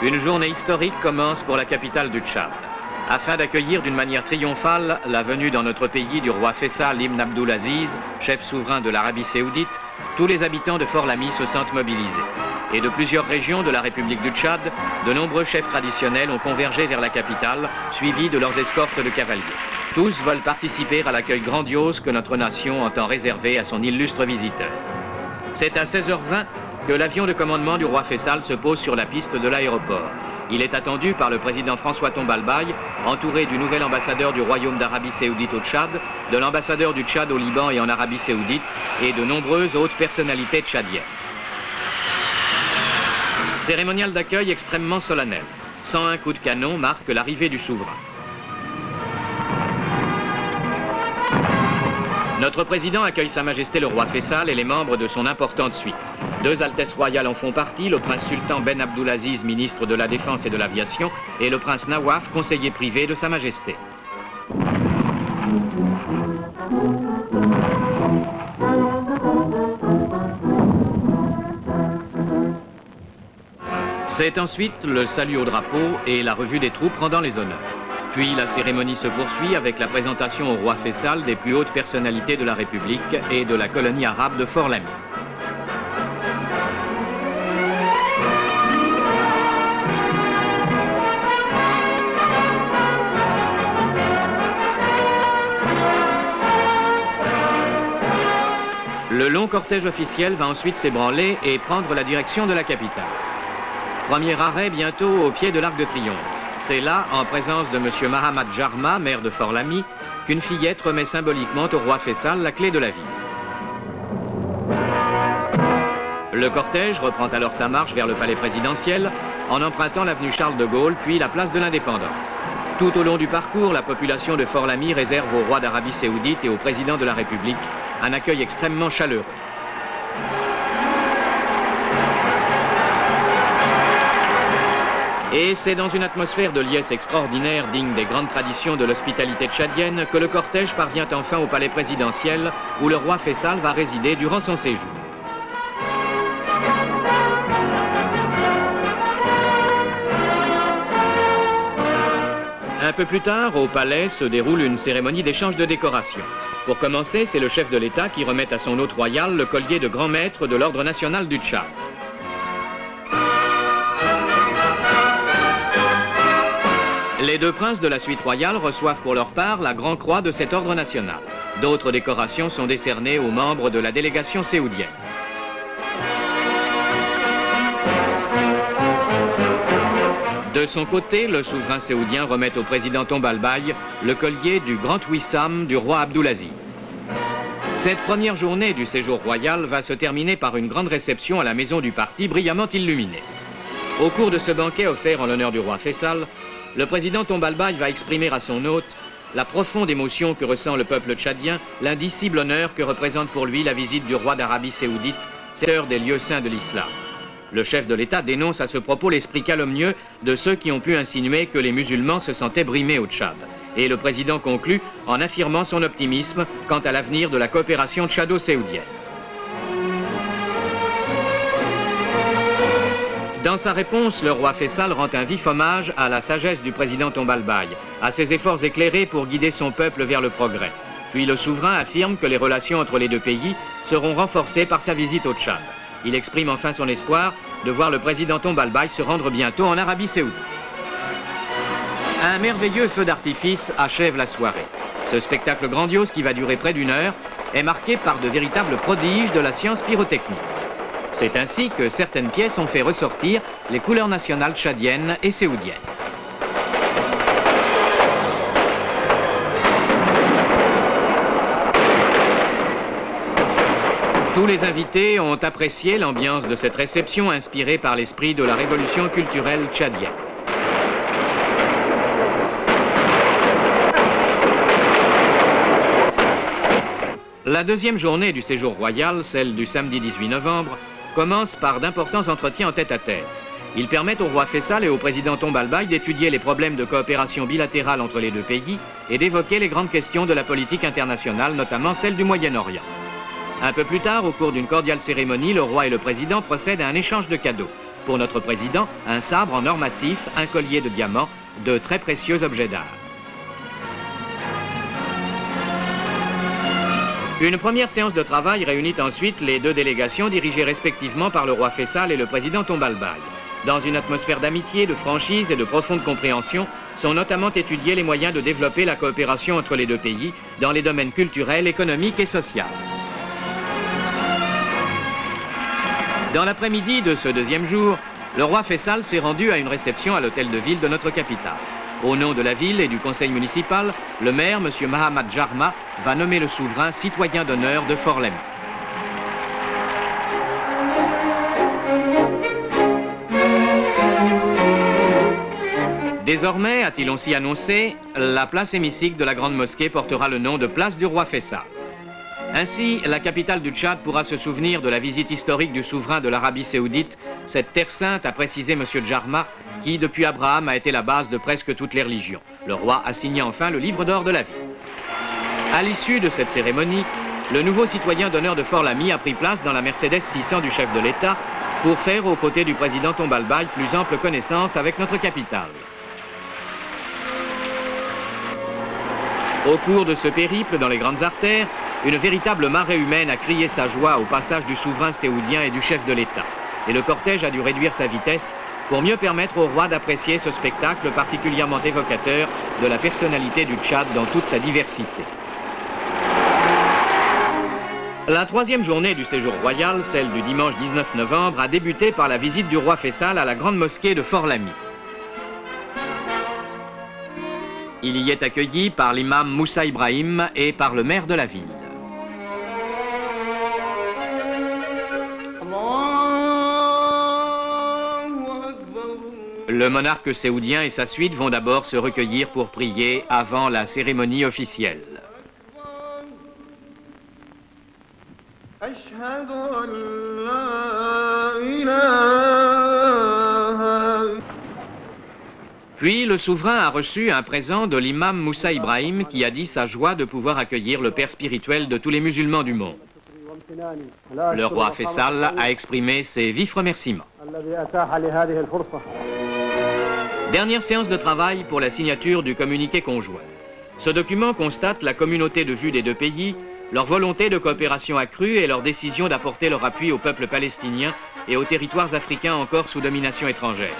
Une journée historique commence pour la capitale du Tchad. Afin d'accueillir d'une manière triomphale la venue dans notre pays du roi Faisal Ibn Abdulaziz, chef souverain de l'Arabie Saoudite, tous les habitants de Fort-Lamy se sentent mobilisés. Et de plusieurs régions de la République du Tchad, de nombreux chefs traditionnels ont convergé vers la capitale, suivis de leurs escortes de cavaliers. Tous veulent participer à l'accueil grandiose que notre nation entend réserver à son illustre visiteur. C'est à 16h20 que l'avion de commandement du roi Faisal se pose sur la piste de l'aéroport. Il est attendu par le président François Tombalbaye, entouré du nouvel ambassadeur du Royaume d'Arabie Saoudite au Tchad, de l'ambassadeur du Tchad au Liban et en Arabie Saoudite, et de nombreuses autres personnalités tchadiennes. Cérémonial d'accueil extrêmement solennel. 101 coups de canon marquent l'arrivée du souverain. Notre président accueille Sa Majesté le roi Faisal et les membres de son importante suite. 2 altesses royales en font partie, le prince sultan Ben Abdulaziz, ministre de la Défense et de l'Aviation, et le prince Nawaf, conseiller privé de Sa Majesté. C'est ensuite le salut au drapeau et la revue des troupes rendant les honneurs. Puis la cérémonie se poursuit avec la présentation au roi Faisal des plus hautes personnalités de la République et de la colonie arabe de Fort-Lamy. Le long cortège officiel va ensuite s'ébranler et prendre la direction de la capitale. Premier arrêt bientôt au pied de l'Arc de Triomphe. C'est là, en présence de M. Mahamad Jarma, maire de Fort-Lamy, qu'une fillette remet symboliquement au roi Faisal la clé de la ville. Le cortège reprend alors sa marche vers le palais présidentiel en empruntant l'avenue Charles de Gaulle puis la place de l'Indépendance. Tout au long du parcours, la population de Fort-Lamy réserve au roi d'Arabie Saoudite et au président de la République un accueil extrêmement chaleureux. Et c'est dans une atmosphère de liesse extraordinaire, digne des grandes traditions de l'hospitalité tchadienne, que le cortège parvient enfin au palais présidentiel, où le roi Faisal va résider durant son séjour. Un peu plus tard, au palais, se déroule une cérémonie d'échange de décorations. Pour commencer, c'est le chef de l'État qui remet à son hôte royal le collier de grand maître de l'Ordre national du Tchad. Les 2 princes de la suite royale reçoivent pour leur part la Grand Croix de cet ordre national. D'autres décorations sont décernées aux membres de la délégation séoudienne. De son côté, le souverain séoudien remet au président Tombalbaye le collier du Grand Wissam du roi Abdulaziz. Cette première journée du séjour royal va se terminer par une grande réception à la maison du parti brillamment illuminée. Au cours de ce banquet offert en l'honneur du roi Faisal, le président Tombalbaye va exprimer à son hôte la profonde émotion que ressent le peuple tchadien, l'indicible honneur que représente pour lui la visite du roi d'Arabie Saoudite, seigneur des lieux saints de l'islam. Le chef de l'État dénonce à ce propos l'esprit calomnieux de ceux qui ont pu insinuer que les musulmans se sentaient brimés au Tchad. Et le président conclut en affirmant son optimisme quant à l'avenir de la coopération tchado-saoudienne. Dans sa réponse, le roi Faisal rend un vif hommage à la sagesse du président Tombalbaye, à ses efforts éclairés pour guider son peuple vers le progrès. Puis le souverain affirme que les relations entre les 2 pays seront renforcées par sa visite au Tchad. Il exprime enfin son espoir de voir le président Tombalbaye se rendre bientôt en Arabie Saoudite. Un merveilleux feu d'artifice achève la soirée. Ce spectacle grandiose qui va durer près d'1 heure est marqué par de véritables prodiges de la science pyrotechnique. C'est ainsi que certaines pièces ont fait ressortir les couleurs nationales tchadiennes et séoudiennes. Tous les invités ont apprécié l'ambiance de cette réception inspirée par l'esprit de la révolution culturelle tchadienne. La deuxième journée du séjour royal, celle du samedi 18 novembre, commence par d'importants entretiens en tête-à-tête. Ils permettent au roi Faisal et au président Tombalbaye d'étudier les problèmes de coopération bilatérale entre les deux pays et d'évoquer les grandes questions de la politique internationale, notamment celle du Moyen-Orient. Un peu plus tard, au cours d'une cordiale cérémonie, le roi et le président procèdent à un échange de cadeaux. Pour notre président, un sabre en or massif, un collier de diamants, de très précieux objets d'art. Une première séance de travail réunit ensuite les deux délégations dirigées respectivement par le roi Faisal et le président Tombalbaye. Dans une atmosphère d'amitié, de franchise et de profonde compréhension, sont notamment étudiés les moyens de développer la coopération entre les deux pays dans les domaines culturels, économiques et sociaux. Dans l'après-midi de ce deuxième jour, le roi Faisal s'est rendu à une réception à l'hôtel de ville de notre capitale. Au nom de la ville et du conseil municipal, le maire, M. Mahamad Jarma, va nommer le souverain citoyen d'honneur de Fort-Lamy. Désormais, a-t-il aussi annoncé, la place hémicycle de la Grande Mosquée portera le nom de place du roi Faisal. Ainsi, la capitale du Tchad pourra se souvenir de la visite historique du souverain de l'Arabie Saoudite, cette terre sainte, a précisé M. Jarma, qui, depuis Abraham, a été la base de presque toutes les religions. Le roi a signé enfin le livre d'or de la vie. À l'issue de cette cérémonie, le nouveau citoyen d'honneur de Fort-Lamy a pris place dans la Mercedes 600 du chef de l'État pour faire, aux côtés du président Tombalbaye, plus ample connaissance avec notre capitale. Au cours de ce périple dans les grandes artères, une véritable marée humaine a crié sa joie au passage du souverain séoudien et du chef de l'État. Et le cortège a dû réduire sa vitesse pour mieux permettre au roi d'apprécier ce spectacle particulièrement évocateur de la personnalité du Tchad dans toute sa diversité. La troisième journée du séjour royal, celle du dimanche 19 novembre, a débuté par la visite du roi Faisal à la grande mosquée de Fort-Lamy. Il y est accueilli par l'imam Moussa Ibrahim et par le maire de la ville. Le monarque séoudien et sa suite vont d'abord se recueillir pour prier avant la cérémonie officielle. Puis le souverain a reçu un présent de l'imam Moussa Ibrahim qui a dit sa joie de pouvoir accueillir le père spirituel de tous les musulmans du monde. Le roi Faisal a exprimé ses vifs remerciements. Dernière séance de travail pour la signature du communiqué conjoint. Ce document constate la communauté de vue des deux pays, leur volonté de coopération accrue et leur décision d'apporter leur appui au peuple palestinien et aux territoires africains encore sous domination étrangère.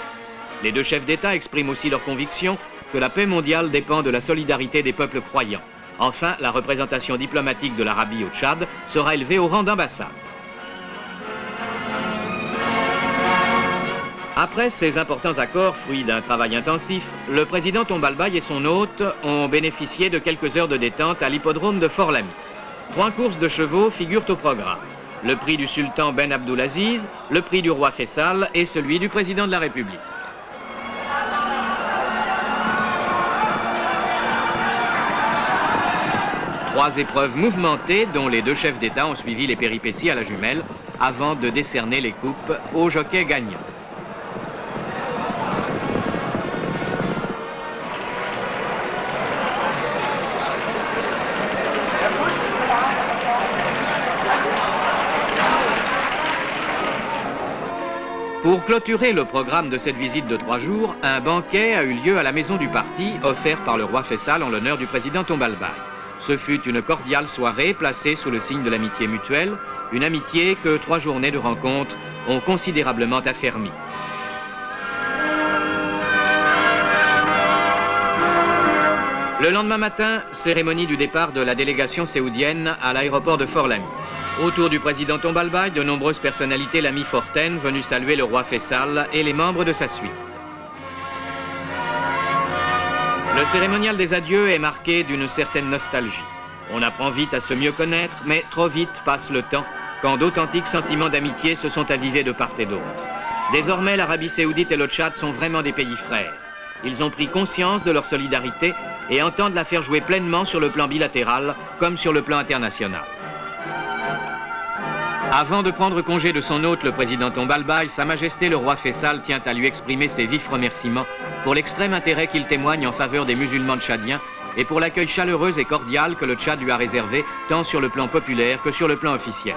Les deux chefs d'État expriment aussi leur conviction que la paix mondiale dépend de la solidarité des peuples croyants. Enfin, la représentation diplomatique de l'Arabie au Tchad sera élevée au rang d'ambassade. Après ces importants accords, fruits d'un travail intensif, le président Tombalbaye et son hôte ont bénéficié de quelques heures de détente à l'hippodrome de Fort-Lamy. 3 courses de chevaux figurent au programme. Le prix du sultan Ben Abdulaziz, le prix du roi Faisal et celui du président de la République. Trois épreuves mouvementées dont les deux chefs d'État ont suivi les péripéties à la jumelle avant de décerner les coupes aux jockeys gagnants. Pour clôturer le programme de cette visite de 3 jours, un banquet a eu lieu à la maison du parti, offert par le roi Faisal en l'honneur du président Tombalbaye. Ce fut une cordiale soirée placée sous le signe de l'amitié mutuelle, une amitié que 3 journées de rencontres ont considérablement affermie. Le lendemain matin, cérémonie du départ de la délégation séoudienne à l'aéroport de Fort-Lamy. Autour du président Tombalbaye, de nombreuses personnalités l'ami Fortaine venues saluer le roi Faisal et les membres de sa suite. Le cérémonial des adieux est marqué d'une certaine nostalgie. On apprend vite à se mieux connaître, mais trop vite passe le temps quand d'authentiques sentiments d'amitié se sont avivés de part et d'autre. Désormais, l'Arabie Saoudite et le Tchad sont vraiment des pays frères. Ils ont pris conscience de leur solidarité et entendent la faire jouer pleinement sur le plan bilatéral comme sur le plan international. Avant de prendre congé de son hôte, le président Tombalbaye, Sa Majesté le roi Faisal tient à lui exprimer ses vifs remerciements pour l'extrême intérêt qu'il témoigne en faveur des musulmans tchadiens et pour l'accueil chaleureux et cordial que le Tchad lui a réservé, tant sur le plan populaire que sur le plan officiel.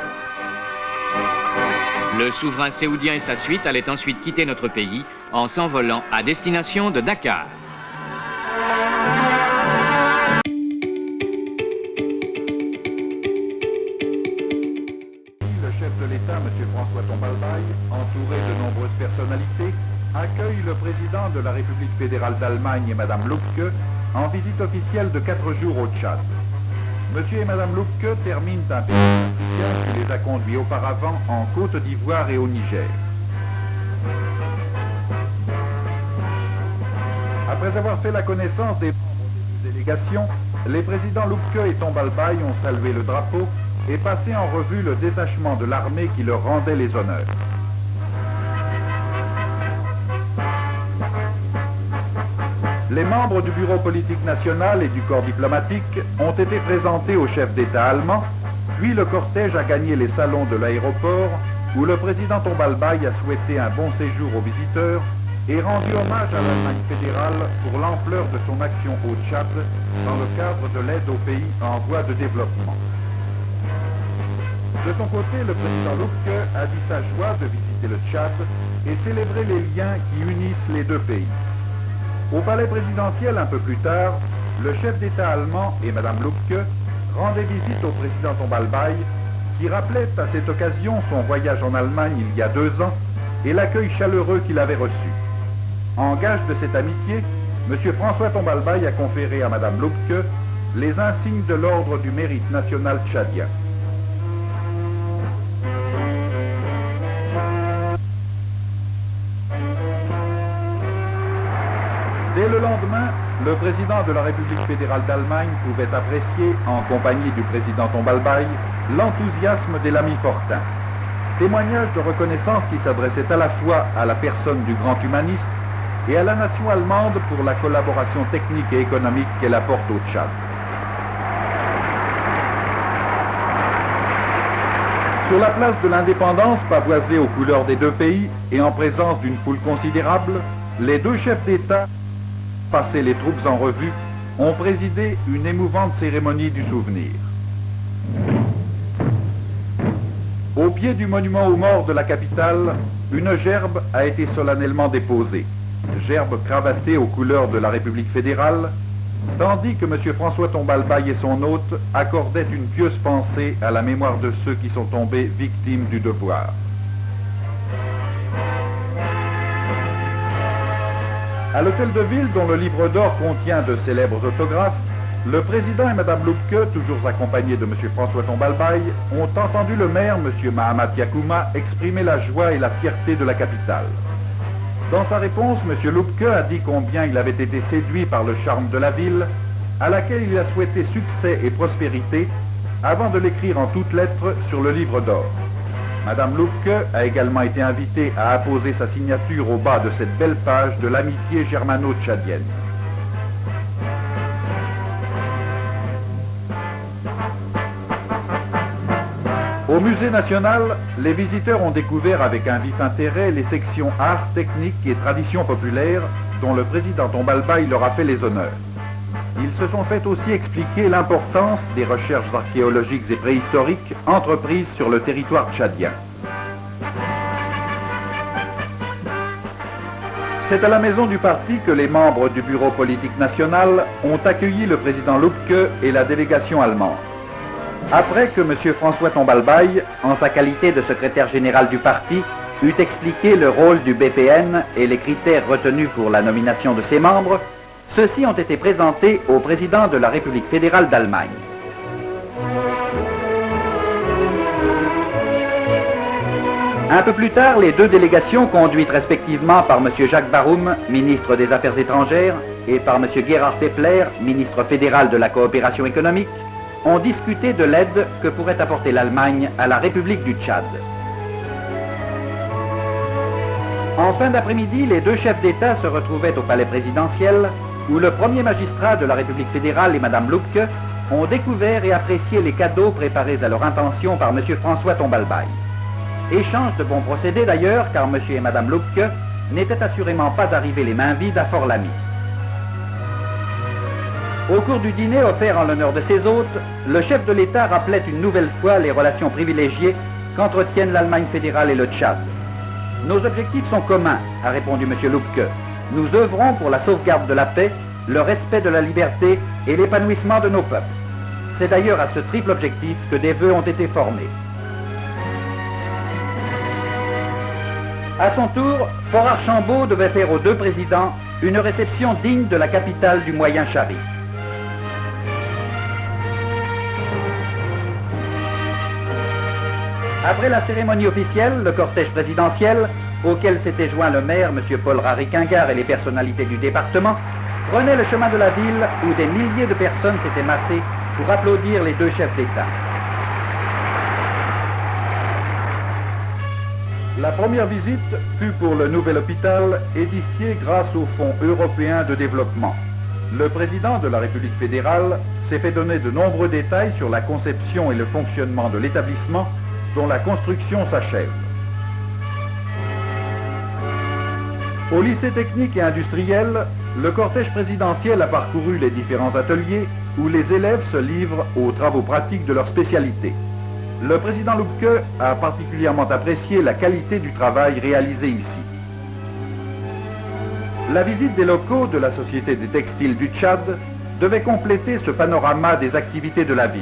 Le souverain saoudien et sa suite allaient ensuite quitter notre pays en s'envolant à destination de Dakar. Le chef de l'État, M. François Tombalbaye, entouré de nombreuses personnalités, accueille le président de la République fédérale d'Allemagne et Mme Lubke en visite officielle de 4 jours au Tchad. Monsieur et Madame Lubke terminent un périple africain qui les a conduits auparavant en Côte d'Ivoire et au Niger. Après avoir fait la connaissance des membres des délégations, les présidents Lubke et Tombalbaye ont salué le drapeau et passé en revue le détachement de l'armée qui leur rendait les honneurs. Les membres du bureau politique national et du corps diplomatique ont été présentés au chef d'État allemand, puis le cortège a gagné les salons de l'aéroport où le président Tombalbaye a souhaité un bon séjour aux visiteurs et rendu hommage à l'Allemagne fédérale pour l'ampleur de son action au Tchad dans le cadre de l'aide aux pays en voie de développement. De son côté, le président Lubke a dit sa joie de visiter le Tchad et célébrer les liens qui unissent les deux pays. Au palais présidentiel, un peu plus tard, le chef d'État allemand et Mme Lubke rendaient visite au président Tombalbaye, qui rappelait à cette occasion son voyage en Allemagne il y a 2 ans et l'accueil chaleureux qu'il avait reçu. En gage de cette amitié, M. François Tombalbaye a conféré à Mme Lubke les insignes de l'ordre du mérite national tchadien. Dès le lendemain, le président de la République fédérale d'Allemagne pouvait apprécier, en compagnie du président Tombalbaye, l'enthousiasme de l'ami Fortin. Témoignage de reconnaissance qui s'adressait à la fois à la personne du grand humaniste et à la nation allemande pour la collaboration technique et économique qu'elle apporte au Tchad. Sur la place de l'Indépendance, pavoisée aux couleurs des deux pays et en présence d'une foule considérable, les deux chefs d'État, passé les troupes en revue, ont présidé une émouvante cérémonie du souvenir. Au pied du monument aux morts de la capitale, une gerbe a été solennellement déposée, gerbe cravatée aux couleurs de la République fédérale, tandis que M. François Tombalbaye et son hôte accordaient une pieuse pensée à la mémoire de ceux qui sont tombés victimes du devoir. À l'hôtel de ville, dont le livre d'or contient de célèbres autographes, le président et Mme Lubke, toujours accompagnés de M. François Tombalbaye, ont entendu le maire, M. Mahamat Yakouma, exprimer la joie et la fierté de la capitale. Dans sa réponse, M. Lubke a dit combien il avait été séduit par le charme de la ville, à laquelle il a souhaité succès et prospérité, avant de l'écrire en toutes lettres sur le livre d'or. Mme Lubke a également été invitée à apposer sa signature au bas de cette belle page de l'amitié germano-tchadienne. Au musée national, les visiteurs ont découvert avec un vif intérêt les sections arts, techniques et traditions populaires dont le président Tombalbaye leur a fait les honneurs. Ils se sont fait aussi expliquer l'importance des recherches archéologiques et préhistoriques entreprises sur le territoire tchadien. C'est à la maison du parti que les membres du bureau politique national ont accueilli le président Lubke et la délégation allemande. Après que M. François Tombalbaye, en sa qualité de secrétaire général du parti, eut expliqué le rôle du BPN et les critères retenus pour la nomination de ses membres, ceux-ci ont été présentés au président de la République fédérale d'Allemagne. Un peu plus tard, les deux délégations, conduites respectivement par M. Jacques Baroum, ministre des Affaires étrangères, et par M. Gerhard Tepler, ministre fédéral de la coopération économique, ont discuté de l'aide que pourrait apporter l'Allemagne à la République du Tchad. En fin d'après-midi, les deux chefs d'État se retrouvaient au palais présidentiel, où le premier magistrat de la République fédérale et Mme Lubke ont découvert et apprécié les cadeaux préparés à leur intention par M. François Tombalbaye. Échange de bons procédés d'ailleurs, car M. et Mme Lubke n'étaient assurément pas arrivés les mains vides à Fort-Lamy. Au cours du dîner offert en l'honneur de ses hôtes, le chef de l'État rappelait une nouvelle fois les relations privilégiées qu'entretiennent l'Allemagne fédérale et le Tchad. Nos objectifs sont communs, a répondu M. Lubke. Nous œuvrons pour la sauvegarde de la paix, le respect de la liberté et l'épanouissement de nos peuples. C'est d'ailleurs à ce triple objectif que des vœux ont été formés. À son tour, Fort Archambault devait faire aux deux présidents une réception digne de la capitale du Moyen Chari. Après la cérémonie officielle, le cortège présidentiel, auquel s'était joint le maire, M. Paul Rary-Quingard, et les personnalités du département, prenait le chemin de la ville où des milliers de personnes s'étaient massées pour applaudir les deux chefs d'État. La première visite fut pour le nouvel hôpital édifié grâce au Fonds européen de développement. Le président de la République fédérale s'est fait donner de nombreux détails sur la conception et le fonctionnement de l'établissement dont la construction s'achève. Au lycée technique et industriel, le cortège présidentiel a parcouru les différents ateliers où les élèves se livrent aux travaux pratiques de leur spécialité. Le président Lubke a particulièrement apprécié la qualité du travail réalisé ici. La visite des locaux de la Société des textiles du Tchad devait compléter ce panorama des activités de la ville.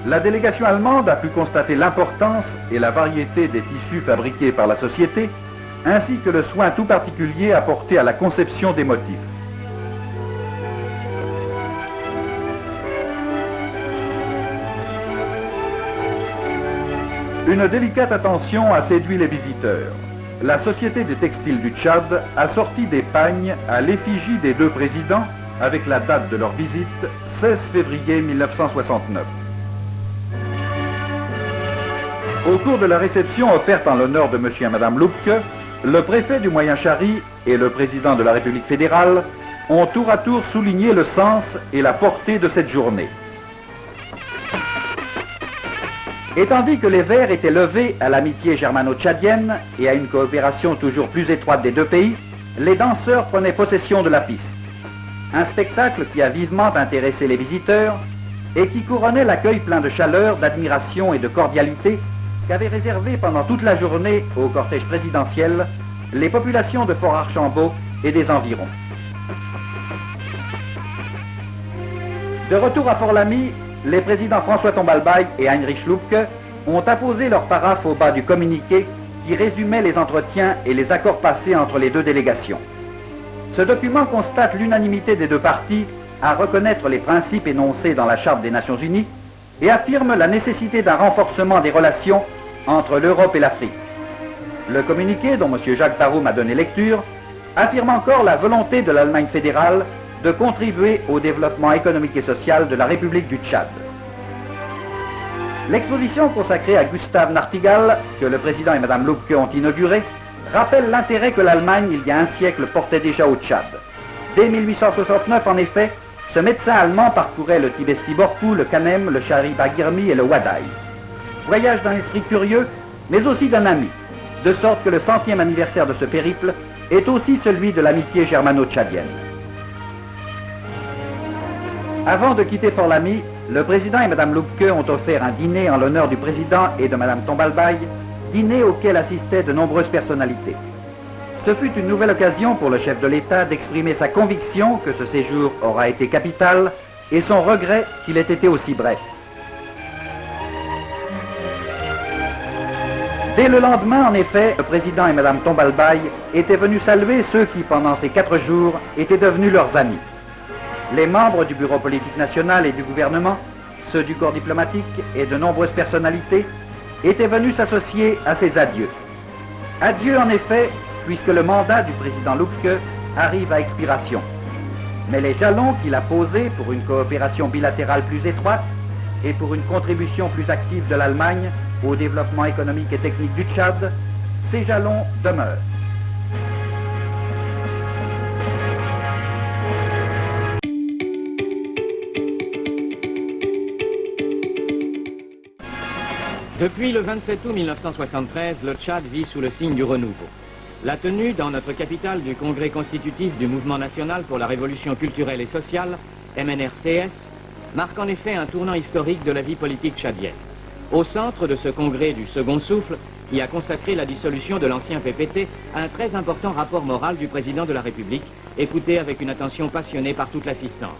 La délégation allemande a pu constater l'importance et la variété des tissus fabriqués par la société, ainsi que le soin tout particulier apporté à la conception des motifs. Une délicate attention a séduit les visiteurs. La Société des textiles du Tchad a sorti des pagnes à l'effigie des deux présidents avec la date de leur visite, 16 février 1969. Au cours de la réception offerte en l'honneur de M. et Mme Lubke, le préfet du Moyen Chari et le président de la République fédérale ont tour à tour souligné le sens et la portée de cette journée. Et tandis que les verres étaient levés à l'amitié germano-tchadienne et à une coopération toujours plus étroite des deux pays, les danseurs prenaient possession de la piste. Un spectacle qui a vivement intéressé les visiteurs et qui couronnait l'accueil plein de chaleur, d'admiration et de cordialité qu'avaient réservé pendant toute la journée au cortège présidentiel les populations de Fort Archambault et des environs. De retour à Fort-Lamy, les présidents François Tombalbaye et Heinrich Lubke ont apposé leur paraphe au bas du communiqué qui résumait les entretiens et les accords passés entre les deux délégations. Ce document constate l'unanimité des deux parties à reconnaître les principes énoncés dans la Charte des Nations Unies et affirme la nécessité d'un renforcement des relations entre l'Europe et l'Afrique. Le communiqué, dont M. Jacques Baroum a donné lecture, affirme encore la volonté de l'Allemagne fédérale de contribuer au développement économique et social de la République du Tchad. L'exposition consacrée à Gustave Nachtigal, que le président et Mme Lubke ont inaugurée, rappelle l'intérêt que l'Allemagne, il y a un siècle, portait déjà au Tchad. Dès 1869, en effet, ce médecin allemand parcourait le Tibesti-Borkou, le Kanem, le Chari-Bagirmi et le Wadaï. Voyage d'un esprit curieux, mais aussi d'un ami, de sorte que le 100e anniversaire de ce périple est aussi celui de l'amitié germano-tchadienne. Avant de quitter Fort-Lamy, le président et Mme Lubke ont offert un dîner en l'honneur du président et de Mme Tombalbaye, dîner auquel assistaient de nombreuses personnalités. Ce fut une nouvelle occasion pour le chef de l'État d'exprimer sa conviction que ce séjour aura été capital et son regret qu'il ait été aussi bref. Dès le lendemain, en effet, le président et Mme Tombalbaye étaient venus saluer ceux qui, pendant ces 4 jours, étaient devenus leurs amis. Les membres du bureau politique national et du gouvernement, ceux du corps diplomatique et de nombreuses personnalités était venu s'associer à ces adieux. Adieu en effet, puisque le mandat du président Lübke arrive à expiration. Mais les jalons qu'il a posés pour une coopération bilatérale plus étroite et pour une contribution plus active de l'Allemagne au développement économique et technique du Tchad, ces jalons demeurent. Depuis le 27 août 1973, le Tchad vit sous le signe du renouveau. La tenue dans notre capitale du congrès constitutif du Mouvement national pour la révolution culturelle et sociale, MNRCS, marque en effet un tournant historique de la vie politique tchadienne. Au centre de ce congrès du second souffle, qui a consacré la dissolution de l'ancien PPT, un très important rapport moral du président de la République, écouté avec une attention passionnée par toute l'assistance.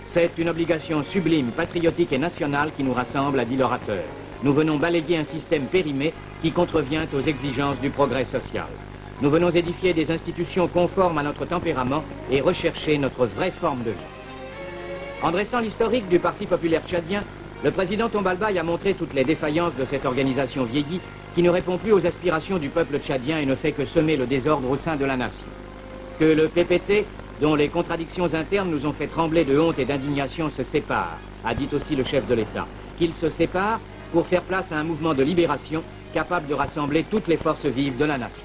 C'est une obligation sublime, patriotique et nationale qui nous rassemble, a dit l'orateur. Nous venons balayer un système périmé qui contrevient aux exigences du progrès social. Nous venons édifier des institutions conformes à notre tempérament et rechercher notre vraie forme de vie. En dressant l'historique du Parti populaire tchadien, le président Tombalbaye a montré toutes les défaillances de cette organisation vieillie qui ne répond plus aux aspirations du peuple tchadien et ne fait que semer le désordre au sein de la nation. Que le PPT, dont les contradictions internes nous ont fait trembler de honte et d'indignation, se sépare, a dit aussi le chef de l'État. Qu'il se sépare pour faire place à un mouvement de libération capable de rassembler toutes les forces vives de la nation.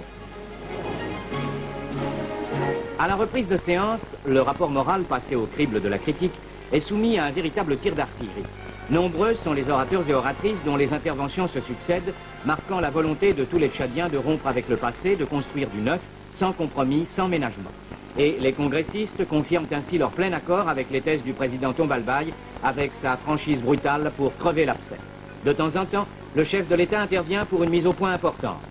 À la reprise de séance, le rapport moral passé au crible de la critique est soumis à un véritable tir d'artillerie. Nombreux sont les orateurs et oratrices dont les interventions se succèdent, marquant la volonté de tous les Tchadiens de rompre avec le passé, de construire du neuf, sans compromis, sans ménagement. Et les congressistes confirment ainsi leur plein accord avec les thèses du président Tombalbaye, avec sa franchise brutale pour crever l'abcès. De temps en temps, le chef de l'État intervient pour une mise au point importante.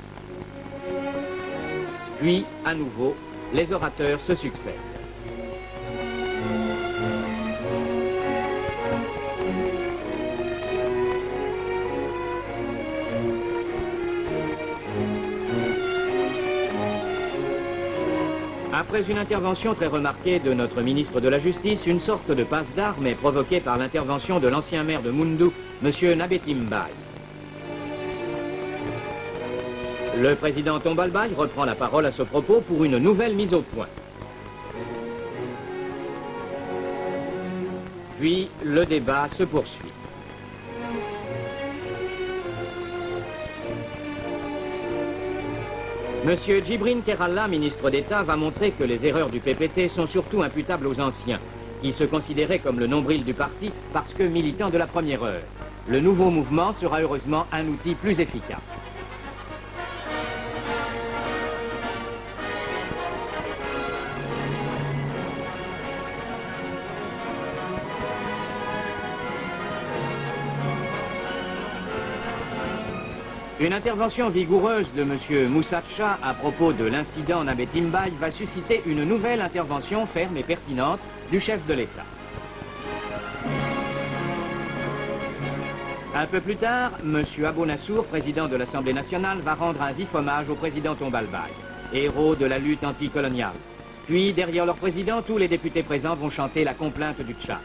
Puis, à nouveau, les orateurs se succèdent. Après une intervention très remarquée de notre ministre de la Justice, une sorte de passe d'armes est provoquée par l'intervention de l'ancien maire de Moundou, M. Nabetim Baye. Le président Tombalbaye reprend la parole à ce propos pour une nouvelle mise au point. Puis, le débat se poursuit. Monsieur Djibrine Keralla, ministre d'État, va montrer que les erreurs du PPT sont surtout imputables aux anciens, qui se considéraient comme le nombril du parti parce que militants de la première heure. Le nouveau mouvement sera heureusement un outil plus efficace. Une intervention vigoureuse de M. Moussacha à propos de l'incident Nabetim Baye va susciter une nouvelle intervention ferme et pertinente du chef de l'État. Un peu plus tard, M. Abou Nassour, président de l'Assemblée nationale, va rendre un vif hommage au président Tombalbaye, héros de la lutte anticoloniale. Puis, derrière leur président, tous les députés présents vont chanter la complainte du Tchad.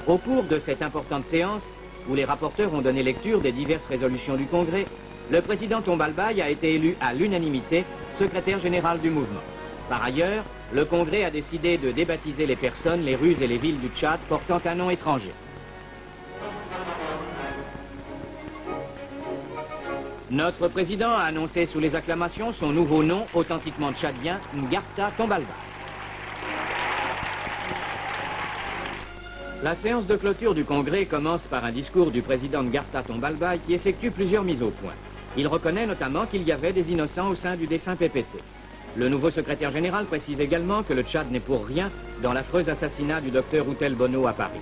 Au cours de cette importante séance, où les rapporteurs ont donné lecture des diverses résolutions du Congrès, le président Tombalbaye a été élu à l'unanimité secrétaire général du mouvement. Par ailleurs, le Congrès a décidé de débaptiser les personnes, les rues et les villes du Tchad portant un nom étranger. Notre président a annoncé sous les acclamations son nouveau nom authentiquement tchadien, Ngarta Tombalbaye. La séance de clôture du Congrès commence par un discours du président Ngarta Tombalbaye qui effectue plusieurs mises au point. Il reconnaît notamment qu'il y avait des innocents au sein du défunt PPT. Le nouveau secrétaire général précise également que le Tchad n'est pour rien dans l'affreux assassinat du docteur Outel Bono à Paris.